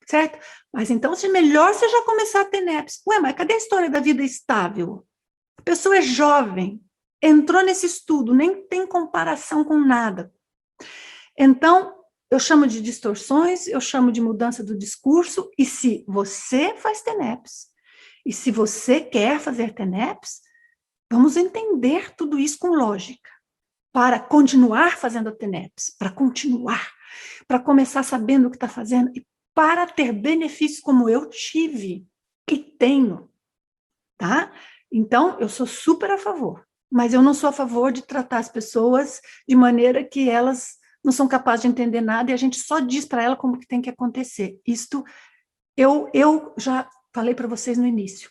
Speaker 1: certo? Mas então, se melhor você já começar a ter NEPs. Ué, mas cadê a história da vida estável? A pessoa é jovem, entrou nesse estudo, nem tem comparação com nada. Então, eu chamo de distorções, eu chamo de mudança do discurso, e se você faz TENEPS, e se você quer fazer TENEPS, vamos entender tudo isso com lógica, para continuar fazendo a TENEPS, para começar sabendo o que está fazendo, e para ter benefícios como eu tive e tenho, tá? Então, eu sou super a favor, mas eu não sou a favor de tratar as pessoas de maneira que elas não são capazes de entender nada e a gente só diz para ela como que tem que acontecer. Isto, eu já falei para vocês no início.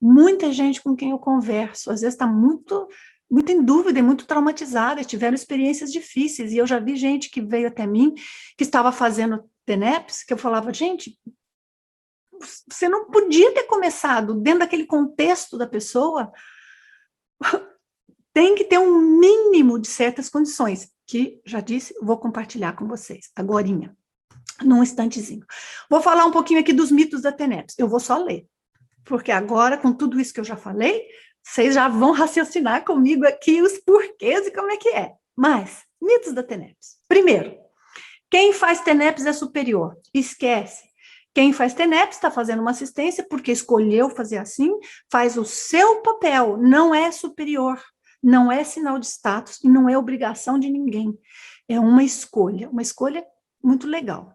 Speaker 1: Muita gente com quem eu converso, às vezes está muito em dúvida e muito traumatizada, tiveram experiências difíceis, e eu já vi gente que veio até mim, que estava fazendo TENEPS, que eu falava, gente, você não podia ter começado dentro daquele contexto da pessoa, tem que ter um mínimo de certas condições, que, já disse, vou compartilhar com vocês, agorinha, num instantezinho. Vou falar um pouquinho aqui dos mitos da TENEPS, eu vou só ler, porque agora, com tudo isso que eu já falei, vocês já vão raciocinar comigo aqui os porquês e como é que é. Mas, mitos da TENEPS. Primeiro, quem faz TENEPS é superior. Esquece. Quem faz TENEPS está fazendo uma assistência porque escolheu fazer assim, faz o seu papel, não é superior, não é sinal de status e não é obrigação de ninguém. É uma escolha muito legal.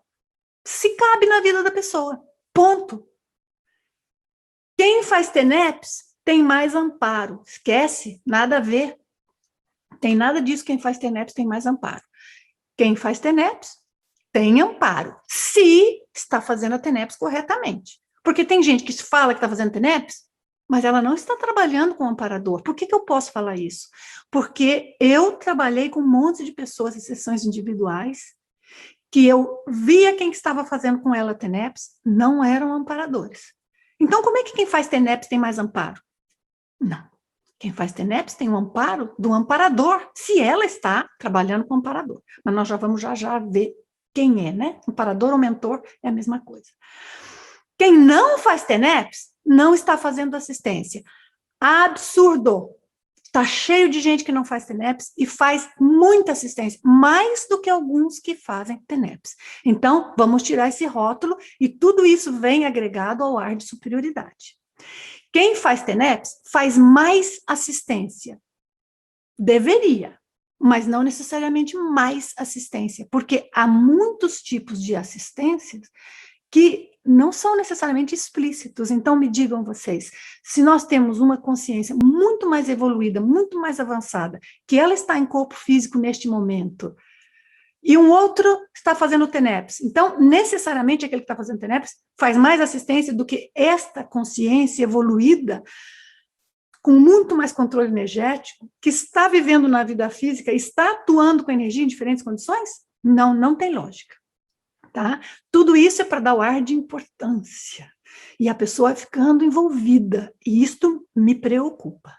Speaker 1: Se cabe na vida da pessoa, ponto. Quem faz TENEPS tem mais amparo. Esquece, nada a ver. Tem nada disso, quem faz TENEPS tem mais amparo. Quem faz TENEPS tem amparo, se está fazendo a TENEPS corretamente. Porque tem gente que fala que está fazendo TENEPS, mas ela não está trabalhando com o amparador. Por que eu posso falar isso? Porque eu trabalhei com um monte de pessoas em sessões individuais, que eu via quem estava fazendo com ela TENEPS, não eram amparadores. Então, como é que quem faz TENEPS tem mais amparo? Não. Quem faz TENEPS tem o amparo do amparador, se ela está trabalhando com o amparador. Mas nós já vamos já ver quem é, né? Amparador ou mentor é a mesma coisa. Quem não faz TENEPS não está fazendo assistência. Absurdo! Está cheio de gente que não faz TENEPS e faz muita assistência, mais do que alguns que fazem TENEPS. Então, vamos tirar esse rótulo e tudo isso vem agregado ao ar de superioridade. Quem faz TENEPS faz mais assistência. Deveria, mas não necessariamente mais assistência, porque há muitos tipos de assistências que não são necessariamente explícitos. Então, me digam vocês, se nós temos uma consciência muito mais evoluída, muito mais avançada, que ela está em corpo físico neste momento, e um outro está fazendo TENEPS. Então, necessariamente, aquele que está fazendo TENEPS faz mais assistência do que esta consciência evoluída, com muito mais controle energético, que está vivendo na vida física, está atuando com energia em diferentes condições? Não, não tem lógica. Tá? Tudo isso é para dar o ar de importância. E a pessoa vai ficando envolvida. E isto me preocupa.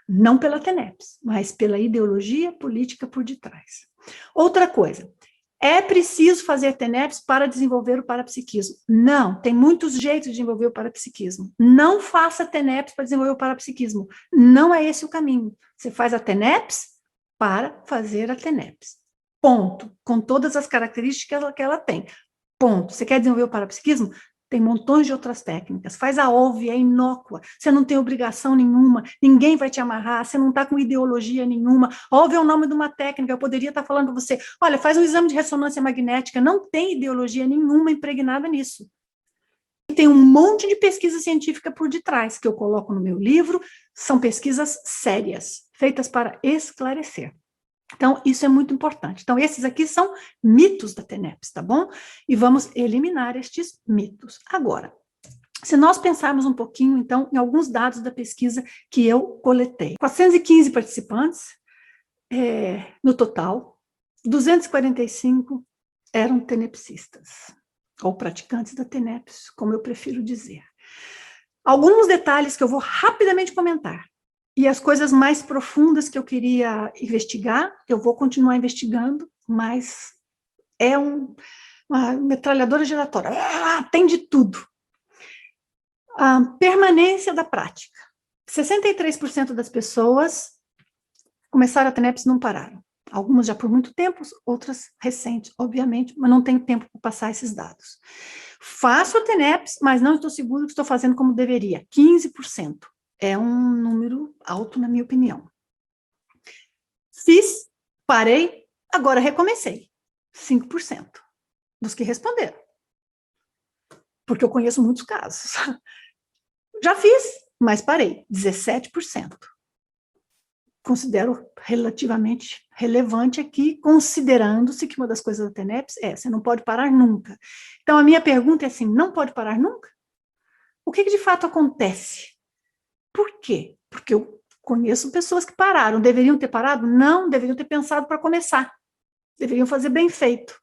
Speaker 1: Não pela TENEPS, mas pela ideologia política por detrás. Outra coisa, é preciso fazer TENEPS para desenvolver o parapsiquismo. Não, tem muitos jeitos de desenvolver o parapsiquismo. Não faça TENEPS para desenvolver o parapsiquismo. Não é esse o caminho. Você faz a TENEPS para fazer a TENEPS. Ponto. Com todas as características que ela tem. Ponto. Você quer desenvolver o parapsiquismo? Tem montões de outras técnicas. Faz a OLV, é inócua. Você não tem obrigação nenhuma, ninguém vai te amarrar, você não está com ideologia nenhuma. OLV é o nome de uma técnica, eu poderia estar falando para você, olha, faz um exame de ressonância magnética, não tem ideologia nenhuma impregnada nisso. Tem um monte de pesquisa científica por detrás, que eu coloco no meu livro, são pesquisas sérias, feitas para esclarecer. Então, isso é muito importante. Então, esses aqui são mitos da TENEPS, tá bom? E vamos eliminar estes mitos. Agora, se nós pensarmos um pouquinho, então, em alguns dados da pesquisa que eu coletei. 415 participantes, no total, 245 eram tenepsistas, ou praticantes da TENEPS, como eu prefiro dizer. Alguns detalhes que eu vou rapidamente comentar. E as coisas mais profundas que eu queria investigar, eu vou continuar investigando, mas é uma metralhadora giratória. Tem de tudo. A permanência da prática. 63% das pessoas começaram a TENEPS e não pararam. Algumas já por muito tempo, outras recentes, obviamente, mas não tenho tempo para passar esses dados. Faço a TENEPS, mas não estou seguro que estou fazendo como deveria. 15%. É um número alto, na minha opinião. Fiz, parei, agora recomecei. 5% dos que responderam. Porque eu conheço muitos casos. Já fiz, mas parei. 17%. Considero relativamente relevante aqui, considerando-se que uma das coisas da TENEPS você não pode parar nunca. Então, a minha pergunta é assim, não pode parar nunca? O que de fato acontece? Por quê? Porque eu conheço pessoas que pararam. Deveriam ter parado? Não, deveriam ter pensado para começar. Deveriam fazer bem feito.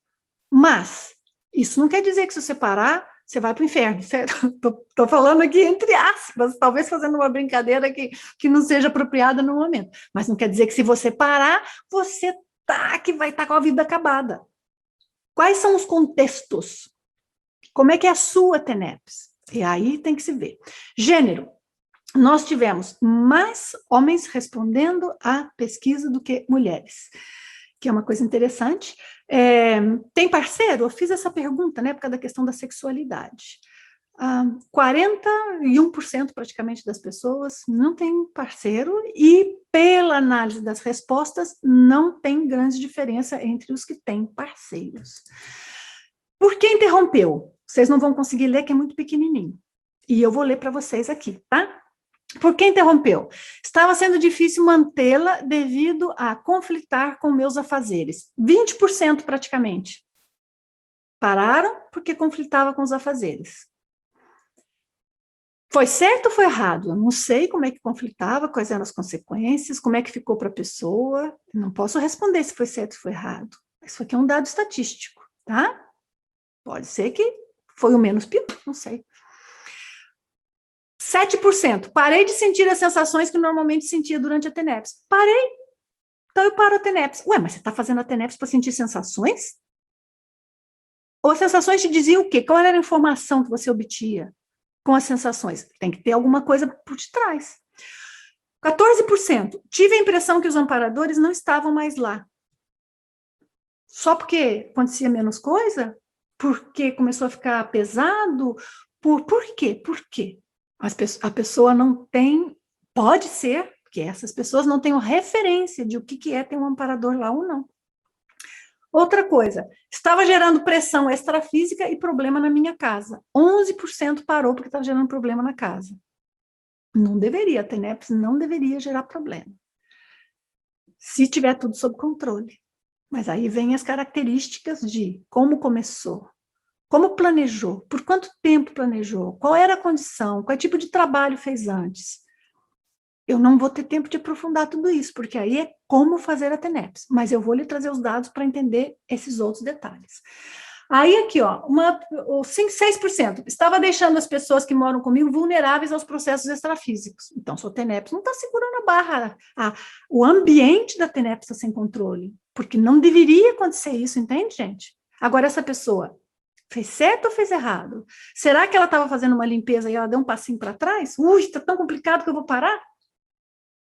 Speaker 1: Mas, isso não quer dizer que se você parar, você vai para o inferno, certo? Estou falando aqui entre aspas, talvez fazendo uma brincadeira que não seja apropriada no momento. Mas não quer dizer que se você parar, você que vai estar com a vida acabada. Quais são os contextos? Como é que é a sua TENEPS? E aí tem que se ver. Gênero. Nós tivemos mais homens respondendo à pesquisa do que mulheres, que é uma coisa interessante. Tem parceiro? Eu fiz essa pergunta, né, por causa da questão da sexualidade. 41% praticamente das pessoas não tem parceiro e, pela análise das respostas, não tem grande diferença entre os que têm parceiros. Por que interrompeu? Vocês não vão conseguir ler, que é muito pequenininho. E eu vou ler para vocês aqui, tá? Por que interrompeu? Estava sendo difícil mantê-la devido a conflitar com meus afazeres. 20% praticamente. Pararam porque conflitava com os afazeres. Foi certo ou foi errado? Eu não sei como é que conflitava, quais eram as consequências, como é que ficou para a pessoa. Eu não posso responder se foi certo ou foi errado. Isso aqui é um dado estatístico, tá? Pode ser que foi o menos pior, não sei. 7%. Parei de sentir as sensações que normalmente sentia durante a TENEPS. Parei. Então eu paro a TENEPS. Ué, mas você está fazendo a TENEPS para sentir sensações? Ou as sensações te diziam o quê? Qual era a informação que você obtia com as sensações? Tem que ter alguma coisa por detrás. 14%. Tive a impressão que os amparadores não estavam mais lá. Só porque acontecia menos coisa? Porque começou a ficar pesado? Por quê? Por quê? A pessoa não tem, pode ser que essas pessoas não tenham referência de o que é ter um amparador lá ou não. Outra coisa, estava gerando pressão extrafísica e problema na minha casa. 11% parou porque estava gerando problema na casa. Não deveria, a TENEPS não deveria gerar problema. Se tiver tudo sob controle. Mas aí vem as características de como começou, como planejou, por quanto tempo planejou, qual era a condição, qual tipo de trabalho fez antes. Eu não vou ter tempo de aprofundar tudo isso, porque aí é como fazer a TENEPS, mas eu vou lhe trazer os dados para entender esses outros detalhes. Aí aqui, ó, 6% estava deixando as pessoas que moram comigo vulneráveis aos processos extrafísicos. Então, sua TENEPS não está segurando a barra. O ambiente da TENEPS está sem controle, porque não deveria acontecer isso, entende, gente? Agora, essa pessoa fez certo ou fez errado? Será que ela estava fazendo uma limpeza e ela deu um passinho para trás? Ui, está tão complicado que eu vou parar?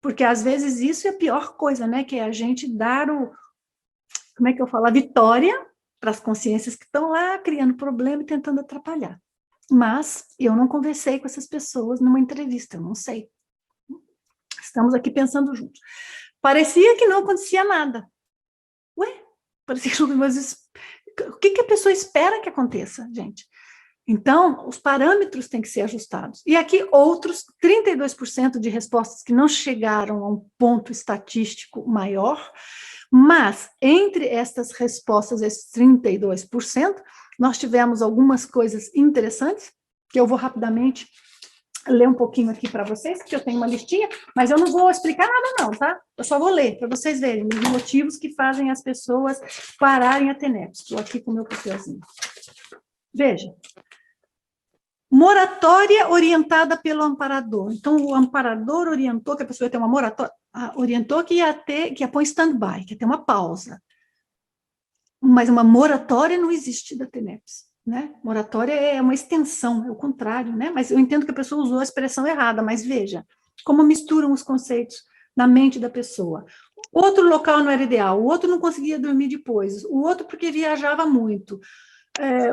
Speaker 1: Porque, às vezes, isso é a pior coisa, né? Que é a gente dar como é que eu falo? A vitória para as consciências que estão lá criando problema e tentando atrapalhar. Mas eu não conversei com essas pessoas numa entrevista, eu não sei. Estamos aqui pensando juntos. Parecia que não acontecia nada. Ué, parecia que não, mas o que a pessoa espera que aconteça, gente? Então, os parâmetros têm que ser ajustados. E aqui, outros 32% de respostas que não chegaram a um ponto estatístico maior, mas entre estas respostas, esses 32%, nós tivemos algumas coisas interessantes, que eu vou rapidamente ler um pouquinho aqui para vocês, porque eu tenho uma listinha, mas eu não vou explicar nada não, tá? Eu só vou ler, para vocês verem os motivos que fazem as pessoas pararem a TENEPS. Estou aqui com o meu papelzinho. Veja. Moratória orientada pelo amparador. Então, o amparador orientou que a pessoa ia ter uma moratória, orientou que ia pôr em stand-by, que ia ter uma pausa. Mas uma moratória não existe da TENEPS, né? Moratória é uma extensão, é o contrário, né? Mas eu entendo que a pessoa usou a expressão errada, mas veja, como misturam os conceitos na mente da pessoa. Outro local não era ideal, o outro não conseguia dormir depois, o outro porque viajava muito,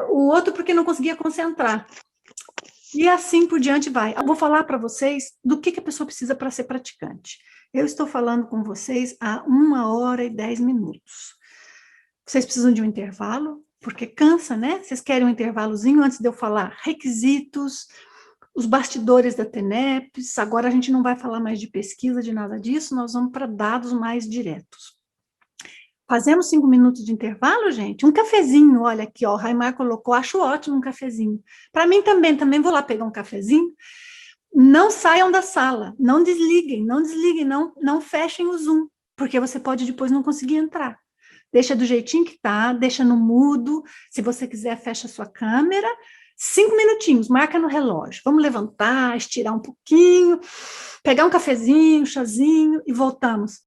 Speaker 1: o outro porque não conseguia concentrar. E assim por diante vai. Eu vou falar para vocês do que a pessoa precisa para ser praticante. Eu estou falando com vocês há 1h10. Vocês precisam de um intervalo, porque cansa, né? Vocês querem um intervalozinho antes de eu falar requisitos, os bastidores da TENEPS. Agora a gente não vai falar mais de pesquisa, de nada disso, nós vamos para dados mais diretos. Fazemos 5 minutos de intervalo, gente? Um cafezinho, olha aqui, ó, o Raimar colocou, acho ótimo um cafezinho. Para mim também vou lá pegar um cafezinho. Não saiam da sala, não desliguem, não fechem o Zoom, porque você pode depois não conseguir entrar. Deixa do jeitinho que tá, deixa no mudo, se você quiser fecha a sua câmera, 5 minutinhos, marca no relógio. Vamos levantar, estirar um pouquinho, pegar um cafezinho, um chazinho e voltamos.